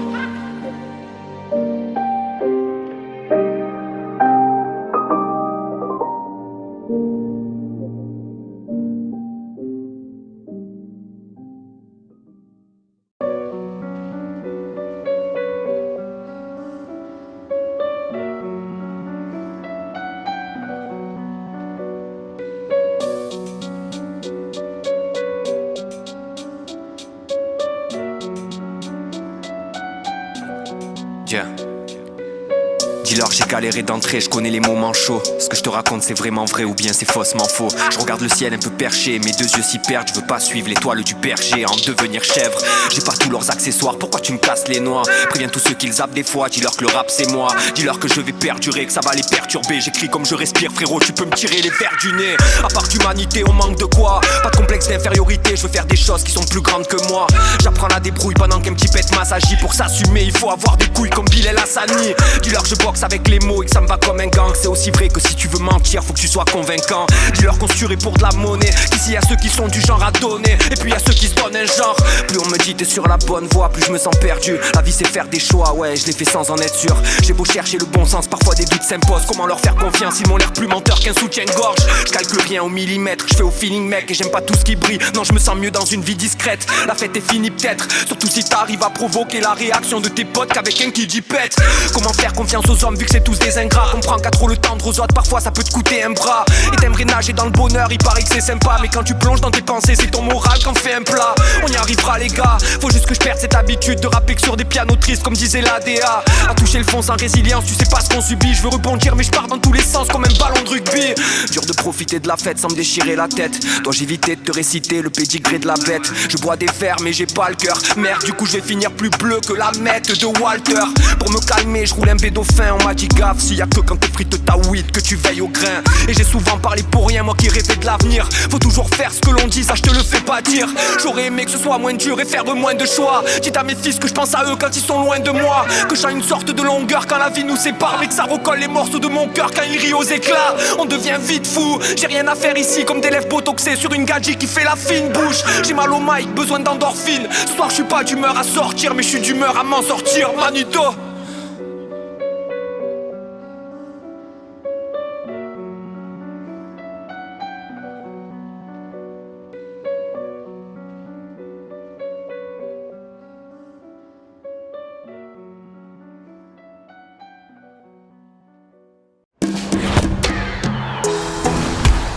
Dis-leur j'ai galéré d'entrée, je connais les moments chauds. Ce que je te raconte c'est vraiment vrai ou bien c'est faussement faux. Je regarde le ciel un peu perché, mes deux yeux s'y perdent. Je veux pas suivre l'étoile du berger en devenir chèvre. J'ai pas tous leurs accessoires, pourquoi tu me casses les noix? Préviens tous ceux qui zappent des fois, dis-leur que le rap c'est moi. Dis-leur que je vais perdurer, que ça va les perturber. J'écris comme je respire frérot, tu peux me tirer les vers du nez. À part d'humanité on manque de quoi? Pas de complexe d'infériorité, je veux faire des choses qui sont plus grandes que moi. J'apprends la débrouille pendant qu'un petit pète m'assagit. Pour s'assumer il faut avoir des couilles comme Bilal Hassani. Dis-leur que je boxe avec les mots et que ça me va comme un gang. C'est aussi vrai que si tu veux mentir faut que tu sois convaincant. Dis-leur qu'on se tuerait pour de la monnaie, qu'ici y'a ceux qui sont du genre à donner, et puis y'a ceux qui se donnent un genre. Plus on me dit t'es sur la bonne voie, plus je me sens perdu. La vie c'est faire des choix, ouais je l'ai fait sans en être sûr. J'ai beau chercher le bon sens, parfois des doutes s'imposent. Comment leur faire confiance, ils m'ont l'air plus menteur qu'un soutien-gorge. Je calcule rien au millimètre, je fais au feeling mec. Et j'aime pas tout ce qui brille, non je me sens mieux dans une vie discrète. La fête est finie peut-être, surtout si t'arrives à provoquer la réaction de tes potes qu'avec un qui dit pète. Comment faire confiance aux hommes vu que c'est tous des ingrats? Comprends qu'à trop le tendre aux autres parfois ça peut te coûter un bras. Et t'aimerais nager dans le bonheur, il paraît que c'est sympa, mais quand tu plonges dans tes pensées c'est ton moral qu'en fait un plat. On y arrivera les gars, faut juste que je perde cette habitude de rapper que sur des pianos tristes comme disait l'ADA. À toucher le fond sans résilience, tu sais pas ce qu'on subit. Je veux rebondir mais je pars dans tous les sens comme un ballon de rugby. Dur de profiter de la fête sans me déchirer la tête. Dois-je éviter de te réciter le pédigré de la bête? Je bois des verres mais j'ai pas le cœur. Merde du coup je vais finir plus bleu que la mette de Walter. Pour me calmer je roule un bédo fin, on m'a dit gaffe. S'il y a que quand t'es frites ta weed que tu veilles au grain. Et j'ai souvent parlé pour rien, moi qui rêvais de l'avenir. Faut toujours faire ce que l'on dit, ça je te le fais pas dire. J'aurais aimé que ce soit moins dur et faire moins de choix. Dites à mes fils que je pense à eux quand ils sont loin de moi, que j'ai une sorte de longueur quand la vie nous sépare, mais que ça recolle les morceaux de mon cœur quand il rit aux éclats. On devient vite fou, j'ai rien à faire ici comme des lèvres botoxées sur une gadget qui fait la fine bouche. J'ai mal au mic, besoin d'endorphine. Ce soir je suis pas d'humeur à sortir, mais je suis d'humeur à m'en sortir, Manito.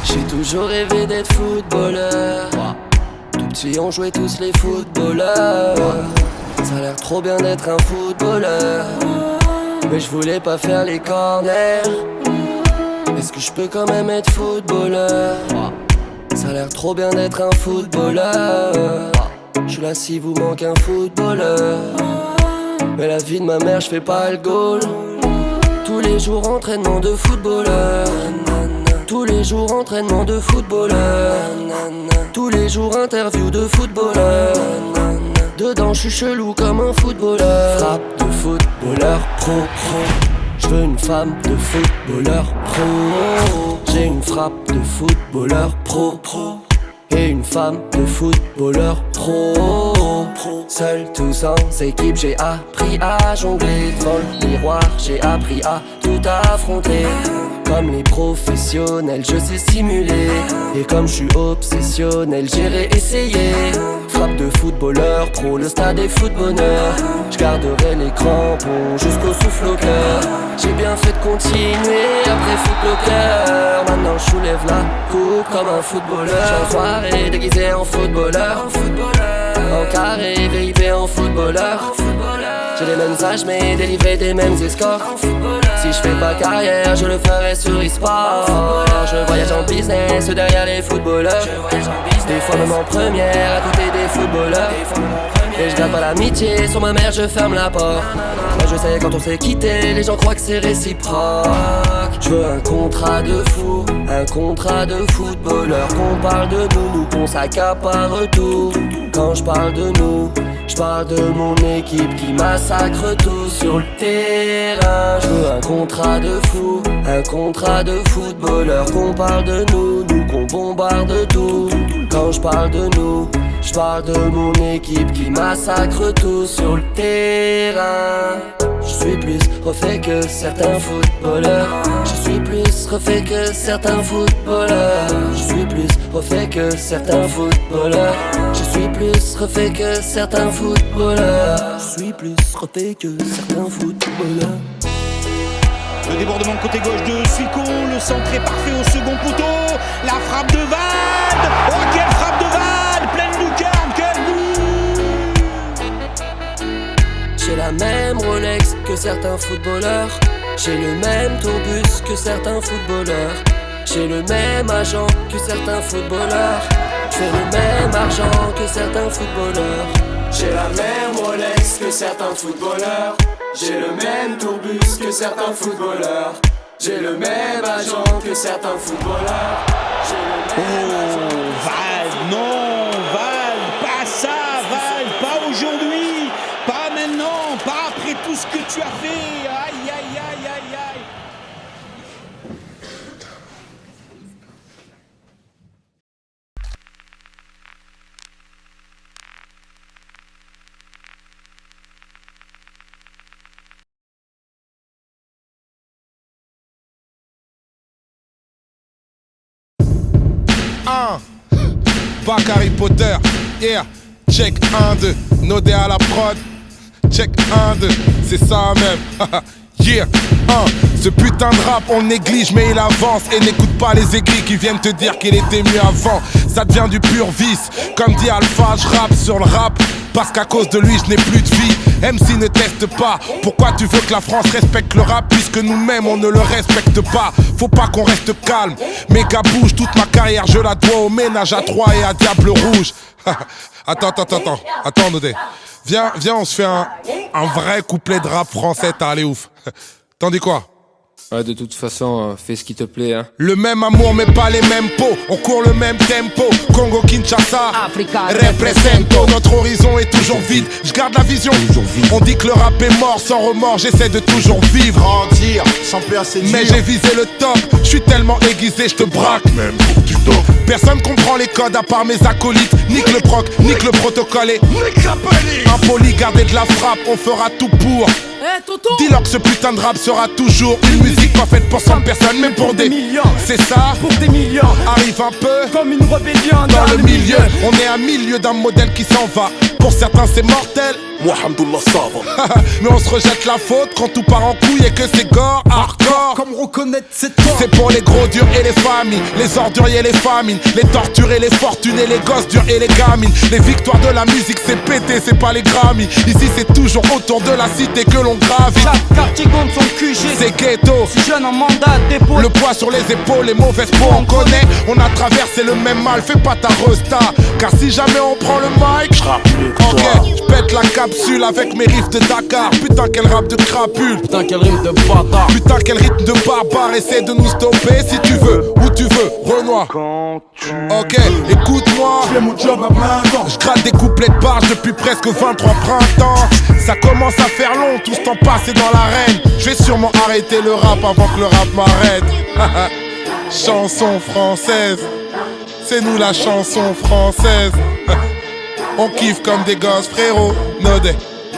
J'ai toujours rêvé d'être footballeur. Tout petit on jouait tous les footballeurs. Ça a l'air trop bien d'être un footballeur, mais je voulais pas faire les corners. Est-ce que je peux quand même être footballeur? Ça Ça a l'air trop bien d'être un footballeur. J'suis là si vous manque un footballeur. Mais la vie de ma mère, j'fais pas le goal. Tous les jours entraînement de footballeur. Tous les jours entraînement de footballeur. Tous les jours interview de footballeur. Dedans j'suis chelou comme un footballeur. Frappe de footballeur pro. J'veux une femme de footballeur pro. J'ai une frappe de footballeur pro. Et une femme de footballeur pro. Seul tout sans équipe, j'ai appris à jongler. Devant le miroir, j'ai appris à tout affronter. Comme les professionnels, je sais simuler. Et comme je suis obsessionnel, j'ai réessayé. Frappe de footballeur pro, le stade est foot bonheur. Je garderai les crampons jusqu'au souffle au cœur. J'ai bien fait de continuer après footballeur. Maintenant je soulève la coupe comme un footballeur. J'suis en soirée déguisé en footballeur. En carré VIP en footballeur. J'ai les mêmes âges mais délivré des mêmes escorts. Si je fais pas carrière, je le ferai sur e-sport. Je voyage en business derrière les footballeurs. Des fois même en première à côté des footballeurs. Et je garde pas l'amitié, sur ma mère je ferme la porte. Moi je sais quand on s'est quitté, les gens croient que c'est réciproque. Je veux un contrat de fou, un contrat de footballeur. Qu'on parle de nous qu'on s'accapare tout. Quand je parle de nous, je parle de mon équipe qui massacre tout sur le terrain. Je veux un contrat de fou, un contrat de footballeur. Qu'on parle de nous qu'on bombarde tout. Quand je parle de nous, je parle de mon équipe qui massacre tout sur le terrain. Je suis plus refait que certains footballeurs. Je suis plus refait que certains footballeurs. Je suis plus refait que certains footballeurs. Je suis plus refait que certains footballeurs. Je suis plus refait que certains footballeurs. Le débordement côté gauche de Siko, le centre est parfait au second poteau. La frappe de Van. Oh quelle frappe de Van, pleine lucarne, quel but. J'ai la même Rolex que certains footballeurs. J'ai le même tourbus que certains footballeurs. J'ai le même agent que certains footballeurs. J'ai le même argent que certains footballeurs. J'ai la même Rolex que certains footballeurs. J'ai le même tourbus que certains footballeurs. J'ai le même agent que certains footballeurs. Oh Val, non Val, pas ça Val, pas aujourd'hui, pas maintenant, pas après tout ce que tu as fait. Aïe aïe aïe aïe aïe. Bac Harry Potter, yeah, check 1, 2, Nodé à la prod, check 1, 2, c'est ça même, yeah, ce putain de rap on néglige mais il avance. Et n'écoute pas les aigris qui viennent te dire qu'il était mieux avant. Ça devient du pur vice, comme dit Alpha, je rappe sur le rap. Parce qu'à cause de lui je n'ai plus de vie. MC ne teste pas. Pourquoi tu veux que la France respecte le rap puisque nous-mêmes on ne le respecte pas? Faut pas qu'on reste calme. Méga bouge, toute ma carrière je la dois au ménage à 3 et à Diable Rouge. Attends Nodé. Viens on se fait un vrai couplet de rap français, t'as allé ouf. T'en dis quoi? Ouais, de toute façon, fais ce qui te plaît, hein. Le même amour mais pas les mêmes pots. On court le même tempo. Congo, Kinshasa, represento. Notre horizon est toujours vide. Je garde la vision. On dit que le rap est mort sans remords. J'essaie de toujours vivre. Grandir, sans peur c'est dur. Mais j'ai visé le top. Je suis tellement aiguisé, je te braque. Même pour que tu dors. Personne comprend les codes à part mes acolytes. Nique le proc, nique le protocole et nique la police. Impoli, garder de la frappe. On fera tout pour. Dis-leur que ce putain de rap sera toujours une musique pas faite pour 100 personnes, mais pour des millions. C'est ça, pour des millions. Arrive un peu comme une rébellion dans le milieu. On est à milieu d'un modèle qui s'en va. Pour certains c'est mortel, moi hamdoullah ça va. Mais on se rejette la faute quand tout part en couille et que c'est gore, hardcore. Comme reconnaître c'est toi. C'est pour les gros durs et les familles, les orduriers et les famines, les tortures et les fortunes et les gosses durs et les gamines. Les victoires de la musique c'est pété, c'est pas les Grammy. Ici c'est toujours autour de la cité que l'on gravit. Chaque quartier compte son QG. C'est ghetto, si jeune en mandat dépôt. Le poids sur les épaules, les mauvaises peaux on connaît. On a traversé le même mal, fais pas ta resta. Car si jamais on prend le mic, j'rappe mieux que toi. J'pète la capsule avec mes riffs de Dakar. Putain quel rap de crapule. Putain quel rythme de bâtard. Putain quel rythme de barbare. Essaie de nous stopper si tu veux, où tu veux, Renoir. Ok, écoute-moi. J'fais mon job à plein temps. J'gratte des couplets de barge depuis presque 23 printemps. Ça commence à faire long, tout ce temps passé dans l'arène. J'vais sûrement arrêter le rap avant que le rap m'arrête. Chanson française, c'est nous la chanson française. On kiffe comme des gosses frérot. Nodé,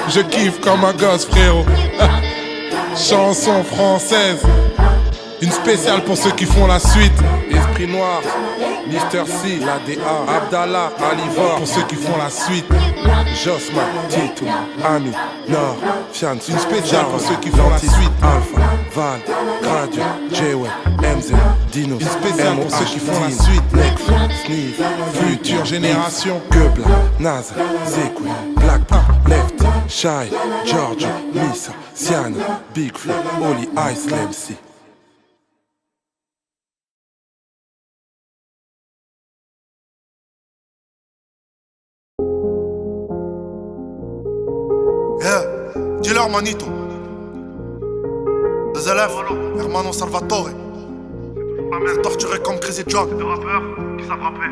je kiffe comme un gosse frérot. Chanson française, une spéciale pour ceux qui font la suite. Esprit Noir, Mister C, l'ADA, Abdallah, Alivor, pour ceux qui font la suite. Josman, Tito, Ami, Nord, Fian, une spéciale pour ceux qui font la suite. Alpha, Val, Gradio, J-Way, MZ, Dino, une spéciale pour ceux qui font la suite. Nekfeu, Sneeze, Future Génération, Goebla, Naz, Zekwe, Black, Lefty, Shy, Giorgio, Missa, Siana, Big Flo, Oli, Ice, MC. Dis-leur manito. Des élèves, Hermano Salvatore. C'est torturé comme Crazy John. Deux rappeurs qui savent rapper.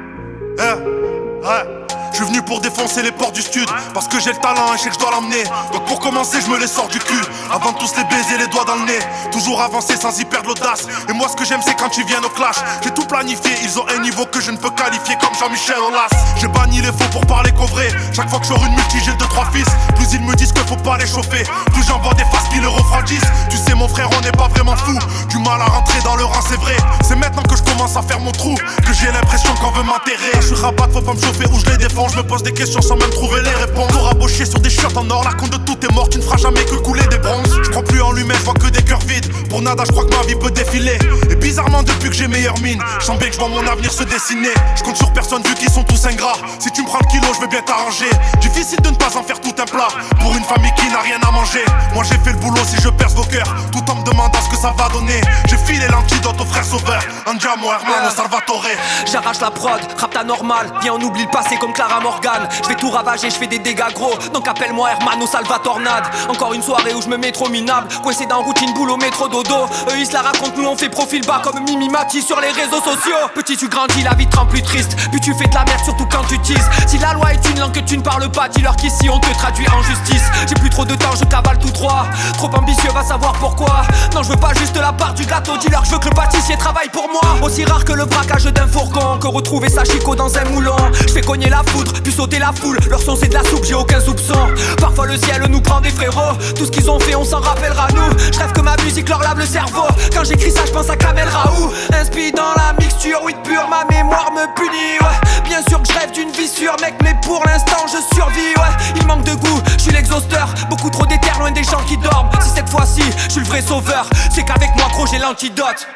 Je suis venu pour défoncer les portes du stud. Parce que j'ai le talent et je sais que je dois l'emmener. Donc pour commencer je me les sors du cul. Avant de tous les baiser les doigts dans le nez. Toujours avancer sans y perdre l'audace. Et moi ce que j'aime c'est quand ils viennent au clash. J'ai tout planifié, ils ont un niveau que je ne peux qualifier comme Jean-Michel Aulas. J'ai banni les faux pour parler qu'au vrai. Chaque fois que je sors une multi j'ai 2-3 fils. Plus ils me disent qu'il faut pas les chauffer, plus j'envoie des faces qui les refroidissent. Tu sais mon frère on n'est pas vraiment fou. Du mal à rentrer dans le rang c'est vrai. C'est maintenant que je commence à faire mon trou que j'ai l'impression qu'on veut m'enterrer. Je suis rabat, faut pas me chauffer ou je les défends. Je me pose des questions sans même trouver les réponses. Pour rabocher sur des shirts en or, la compte de tout est mort. Tu ne feras jamais que couler des bronzes. Je crois plus en lui-même, je vois que des cœurs vides. Pour nada, je crois que ma vie peut défiler. Et bizarrement, depuis que j'ai meilleure mine, je sens bien que je vois mon avenir se dessiner. Je compte sur personne vu qu'ils sont tous ingrats. Si tu me prends le kilo, je vais bien t'arranger. Difficile de ne pas en faire tout un plat pour une famille qui n'a rien à manger. Moi j'ai fait le boulot si je perce vos cœurs, tout en me demandant ce que ça va donner. J'ai filé l'antidote aux frères sauveurs. Andiamo, Hermano Salvatore. J'arrache la prod, rap ta normale. Viens on oublie le passé comme Clara Morgan. Je vais tout ravager, je fais des dégâts gros. Donc appelle-moi Hermano Salvatornade. Encore une soirée où je me mets trop minable. Coincé dans routine, boulot, métro, dodo. Eux ils se la racontent, nous on fait profil bas comme Mimi Mati sur les réseaux sociaux. Petit tu grandis, la vie te rend plus triste. Puis tu fais de la merde surtout quand tu teases. Si la loi est une langue que tu ne parles pas, dis-leur qu'ici on te traduit en justice. J'ai plus trop de temps, je cavale tout droit. Trop ambitieux, va savoir pourquoi. Non je veux pas juste la part du gâteau. Dis-leur que je veux que le pâtissier travaille pour moi. Aussi rare que le braquage d'un fourgon, que retrouver sa chico dans un moulon. Je fais cogner la foudre, puis sauter la foule. Leur son c'est de la soupe, j'ai aucun soupçon. Parfois le ciel nous prend des frérots. Tout ce qu'ils ont fait on s'en rappellera nous. Je rêve que ma musique leur lave le cerveau. Quand j'écris ça je pense à Kamel Raoult. Inspi dans la mixture, weed pur, ma mémoire me punit ouais. Bien sûr que je rêve d'une vie sûre mec, mais pour l'instant je survis ouais. Il manque de goût, je suis l'exhausteur. Beaucoup trop d'éther loin des gens qui dorment. Si cette fois-ci je suis le vrai sauveur, c'est qu'avec moi gros j'ai l'antidote.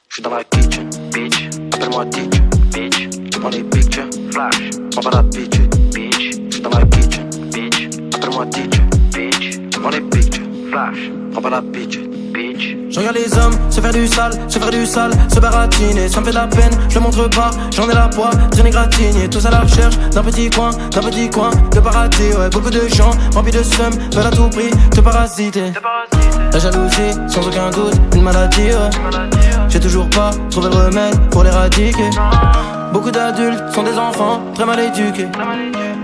J'suis dans la kitchen, bitch. Appelle-moi teacher, bitch. Tu prends les pictures, flash. Prends pas l'habitude, bitch. J'suis dans la kitchen, bitch. Appelle-moi teacher, bitch. Tu prends les pictures, flash. Prends pas l'habitude, bitch. Je regarde les hommes se faire du sale, se baratiner, ça me fait de la peine, je le montre pas, j'en ai la poids, traîner gratigné, tous à la recherche d'un petit coin de paradis, ouais, beaucoup de gens remplis de seum, veulent à tout prix te parasiter. La jalousie, sans aucun doute, une maladie, ouais. J'ai toujours pas trouvé le remède pour l'éradiquer. Beaucoup d'adultes sont des enfants très mal éduqués.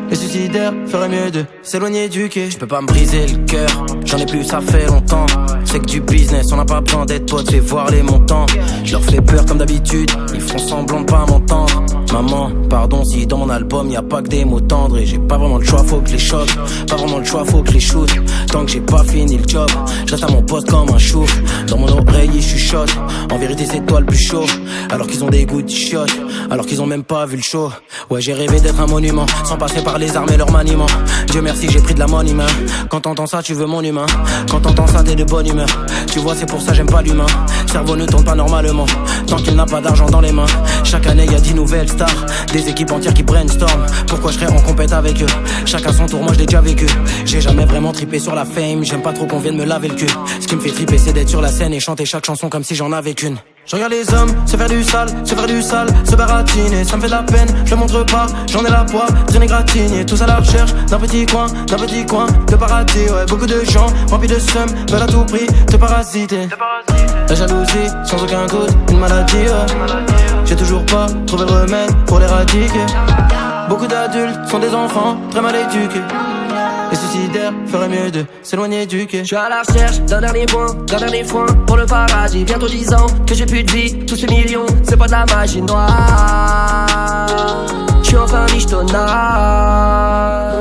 Les suicidaires feraient mieux de s'éloigner du quai. Je peux pas me briser le cœur, j'en ai plus, ça fait longtemps. C'est que du business, on n'a pas besoin d'être potes, fais voir les montants. Je leur fais peur comme d'habitude, ils font semblant de pas m'entendre. Maman, pardon si dans mon album y a pas que des mots tendres. Et j'ai pas vraiment le choix, faut que je les choque. Pas vraiment le choix, faut que je les shoot. Tant que j'ai pas fini le job, je reste à mon poste comme un chouf. Dans mon oreille ils chuchotent. En vérité c'est toi le plus chaud. Alors qu'ils ont des goûts de chiottes, alors qu'ils ont même pas vu le show. Ouais j'ai rêvé d'être un monument, sans passer par les armes et leur maniement. Dieu merci j'ai pris de la money main. Quand t'entends ça tu veux mon humain. Quand t'entends ça t'es de bonne humeur. Tu vois c'est pour ça j'aime pas l'humain. Cerveau ne tourne pas normalement tant qu'il n'a pas d'argent dans les mains. Chaque année y a 10 nouvelles stars, des équipes entières qui brainstorm. Pourquoi je serais en compète avec eux? Chacun son tour, moi je l'ai déjà vécu. J'ai jamais vraiment trippé sur la fame. J'aime pas trop qu'on vienne me laver le cul. Ce qui me fait tripper c'est d'être sur la scène et chanter chaque chanson comme si j'en avais qu'une. Je regarde les hommes se faire du sale, se baratiner, ça me fait de la peine, je le montre pas, j'en ai la poire, traîner gratigné, tous à la recherche d'un petit coin de paradis, ouais, beaucoup de gens remplis de seum, veulent à tout prix te parasiter. La jalousie, sans aucun doute, une maladie, ouais. J'ai toujours pas trouvé le remède pour l'éradiquer. Beaucoup d'adultes sont des enfants très mal éduqués. Les suicidaires feraient mieux de s'éloigner du quai. Je suis à la recherche d'un dernier point, d'un dernier foin pour le paradis. Bientôt 10 ans que j'ai plus de vie. Tous ces millions, c'est pas de la magie noire. Je suis enfin michetonnard.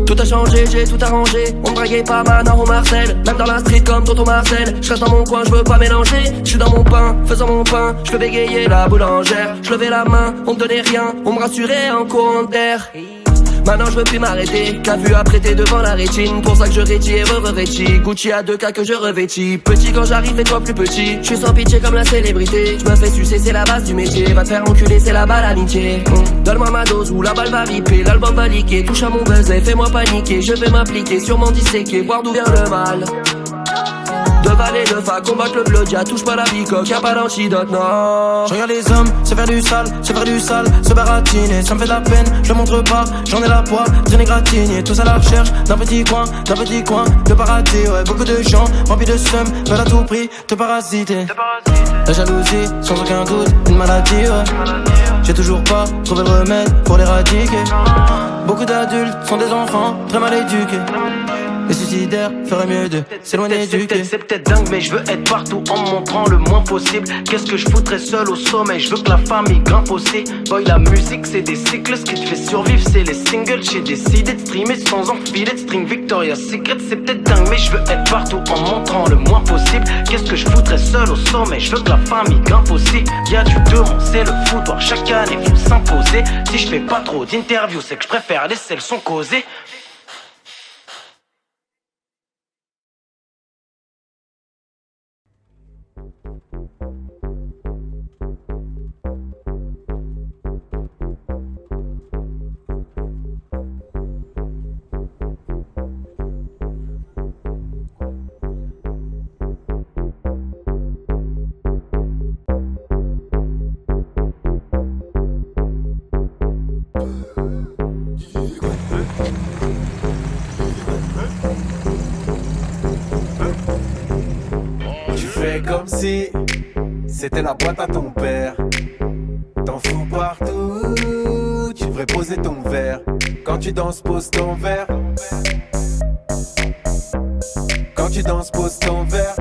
Tout a changé, j'ai tout arrangé. On me draguait pas Manon ou Marcel. Même dans la street comme Tonton Marcel. Je reste dans mon coin, je veux pas mélanger. Je suis dans mon pain, faisant mon pain. Je peux bégayer la boulangère. Je levais la main, on me donnait rien. On me rassurait en courant d'air. Maintenant je veux plus m'arrêter, qu'a vu apprêter devant la rétine. Pour ça que je rétis et re-revêtis. Gucci à 2K que je revêtis. Petit quand j'arrive et toi plus petit. Je suis sans pitié comme la célébrité. Je me fais sucer, c'est la base du métier. Va te faire enculer, c'est la balle amitié. Donne-moi ma dose ou la balle va riper. L'album va liquer, touche à mon buzz et fais-moi paniquer. Je vais m'appliquer, sûrement disséquer, voir d'où vient le mal. De valet de fa, combattre le blood, y'a touche pas la bicoque, y'a pas d'antidote, non. Je regarde les hommes se faire du sale, se baratiner, ça me fait de la peine, je le montre pas, j'en ai la poire, traîner gratigné, tous à la recherche d'un petit coin de paradis, ouais, beaucoup de gens remplis de seum, veulent à tout prix te parasiter. La jalousie, sans aucun doute, une maladie, ouais. J'ai toujours pas trouvé le remède pour l'éradiquer. Beaucoup d'adultes sont des enfants très mal éduqués. Les suicidaires feraient mieux de s'éloigner du quai. C'est peut-être dingue mais je veux être partout en me montrant le moins possible. Qu'est-ce que je foutrais seul au sommet? Je veux que la famille grimpe aussi. Boy la musique c'est des cycles, ce qui te fait survivre c'est les singles. J'ai décidé de streamer sans enfiler de string. Victoria's Secret c'est peut-être dingue mais je veux être partout en me montrant le moins possible. Qu'est-ce que je foutrais seul au sommet? Je veux que la famille grimpe aussi. Y'a du demande, c'est le foutoir, chaque année faut s'imposer. Si je fais pas trop d'interviews c'est que je préfère laisser le son causer. Comme si c'était la boîte à ton père. T'en fous partout, tu devrais poser ton verre. Quand tu danses, pose ton verre. Quand tu danses, pose ton verre.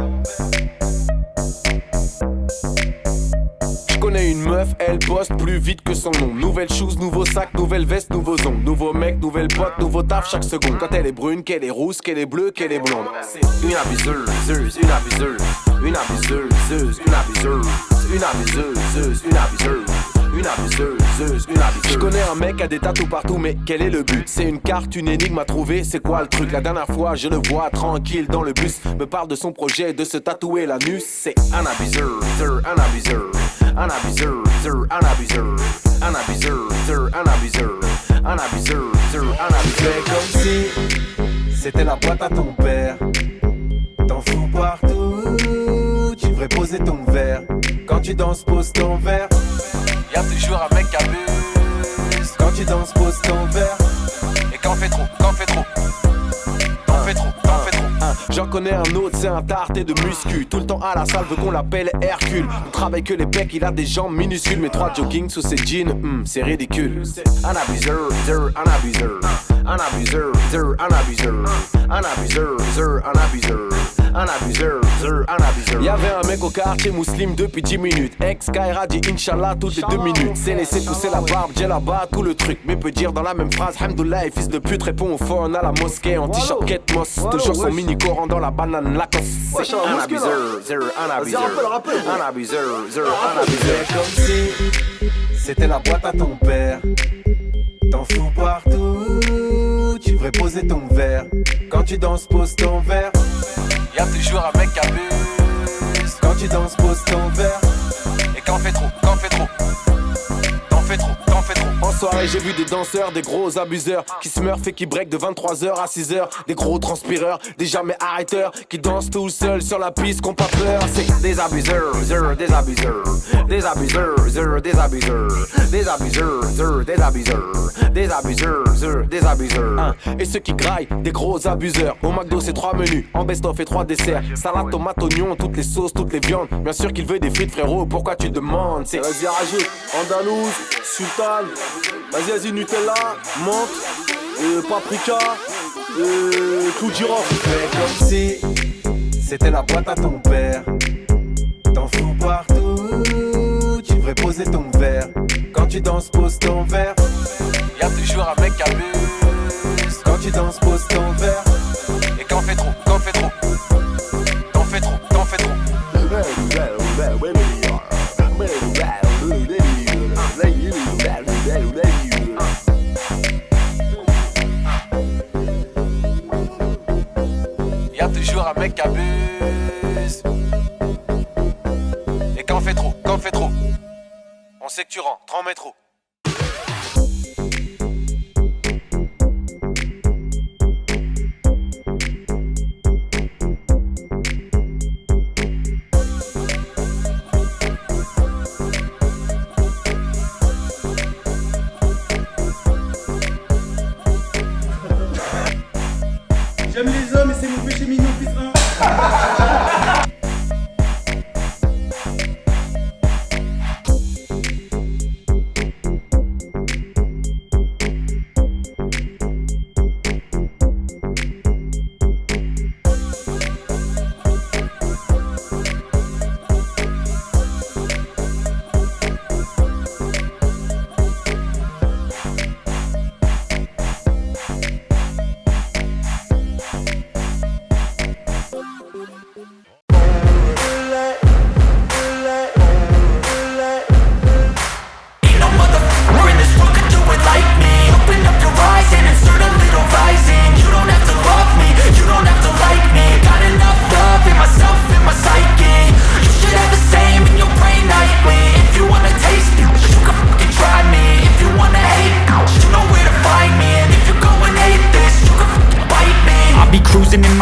Je connais une meuf, elle bosse plus vite que son nom. Nouvelle shoes, nouveau sac, nouvelle veste, nouveaux ongles. Nouveau mec, nouvelle pote, nouveau taf chaque seconde. Quand elle est brune, qu'elle est rousse, qu'elle est bleue, qu'elle est blonde. Une abuseuse, une abuseuse. Une abuseuse, une abuseuse, une abuseuse, une abuseuse, une abuseuse, une abuseuse. Je connais un mec qui a des tatous partout, mais quel est le but? C'est une carte, une énigme à trouver, c'est quoi le truc? La dernière fois, je le vois tranquille dans le bus, me parle de son projet de se tatouer l'anus. C'est un abuseur, un abuseur, un abuseur, un abuseur, un abuseur, un abuseur, un abuseur, un abuseur. Comme si c'était la boîte à ton père. T'en fous partout, tu devrais poser ton verre. Quand tu danses, pose ton verre. Y'a toujours un mec qui abuse. Quand tu danses, pose ton verre. Et quand on fait trop, quand on fait trop. T'en fais trop, t'en fais trop. J'en connais un autre, c'est un tarté de muscu. Tout le temps à la salle, veut qu'on l'appelle Hercule. On travaille que les becs, il a des jambes minuscules. Mais 3 jogging sous ses jeans, c'est ridicule. Un abuseur, un abuseur. Un abuseur, un abuseur. Un abuseur, un abuseur. un abuseur, un abuseur. Y'avait un mec au quartier musulman depuis 10 minutes. Ex-Kaira dit Inch'Allah toutes les 2 minutes. C'est laissé pousser la barbe, j'ai là-bas tout le truc. Mais peut dire dans la même phrase, Hamdoullah, fils de pute, répond au phone à la mosquée. En t-shirt Ketmos, toujours son mini-coran dans la banane Lacoste. C'est un abuseur, un abuseur. Un abuseur, un abuseur. Comme si c'était la boîte à ton père. T'en fous partout, tu devrais poser ton verre. Quand tu danses, pose ton verre. Y'a toujours un mec qui abuse. Quand tu danses, pose ton verre. Et quand fait trop, t'en fais trop. En soirée j'ai vu des danseurs, des gros abuseurs qui se meurent et qui break de 23h à 6h. Des gros transpireurs, des jamais arrêteurs qui dansent tout seuls sur la piste, qu'on pas peur. C'est des abuseurs, des abuseurs. Des abuseurs, des abuseurs. Des abuseurs, des abuseurs. Des abuseurs, des abuseurs. Et ceux qui graillent, des gros abuseurs. Au McDo c'est 3 menus, en best-of et 3 desserts. Salade, tomate, oignon, toutes les sauces, toutes les viandes. Bien sûr qu'il veut des frites frérot, pourquoi tu demandes? C'est vas-y rajoute, Andalouse, Sultan. Vas-y, Nutella, menthe, paprika, clou de girofle. Fais comme si c'était la boîte à ton père. T'en fous partout, tu devrais poser ton verre. Quand tu danses, pose ton verre. Y'a toujours un mec qui abuse. Quand tu danses, pose ton verre. Et quand fait trop, t'en fais trop. Y'a toujours un mec qui abuse. Et quand fait trop, on sait que tu rentres en métro. J'aime les hommes et c'est mon péché mignon, fils 1.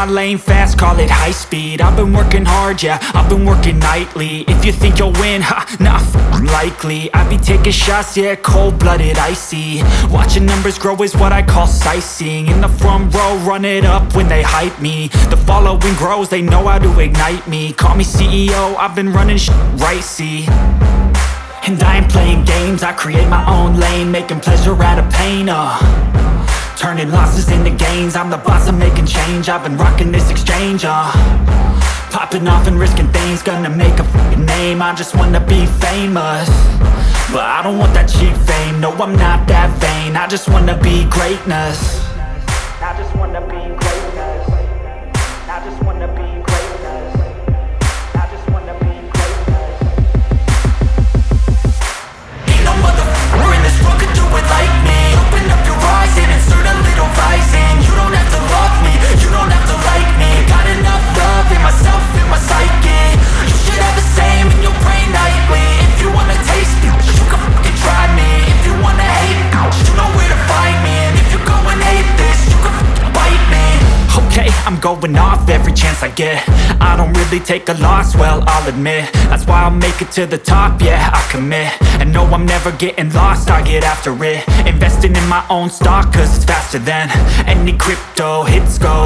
Lane fast, call it high speed. I've been working hard, yeah, I've been working nightly. If you think you'll win, ha, nah, likely. I be taking shots, yeah, cold-blooded, icy. Watching numbers grow is what I call sightseeing. In the front row, run it up when they hype me. The following grows, they know how to ignite me. Call me CEO, I've been running shit right, see. And I ain't playing games, I create my own lane, making pleasure out of pain, turning losses into gains, I'm the boss, I'm making change. I've been rocking this exchange, popping off and risking things, gonna make a f***ing name. I just wanna be famous, but I don't want that cheap fame. No, I'm not that vain, I just wanna be greatness. I just wanna be greatness. I just wanna be greatness. I just wanna be greatness. Ain't no motherfucker in this world could do it like me. Open up your eyes and insert a little rising. You don't have to love me, you don't have to like me. Got enough love in myself, in my psyche. You should have the same in your brain nightly. If you wanna taste me, you can fucking try me. If you wanna hate me, you know where to find me. And if you go and hate this, you can fucking bite me. Okay, I'm going off every chance I get. I don't really take a loss, well, I'll admit. That's why I'll make it to the top, yeah, I commit. And no, I'm never getting lost, I get after it. Investing in my own stock, cause it's faster than any crypto hits go.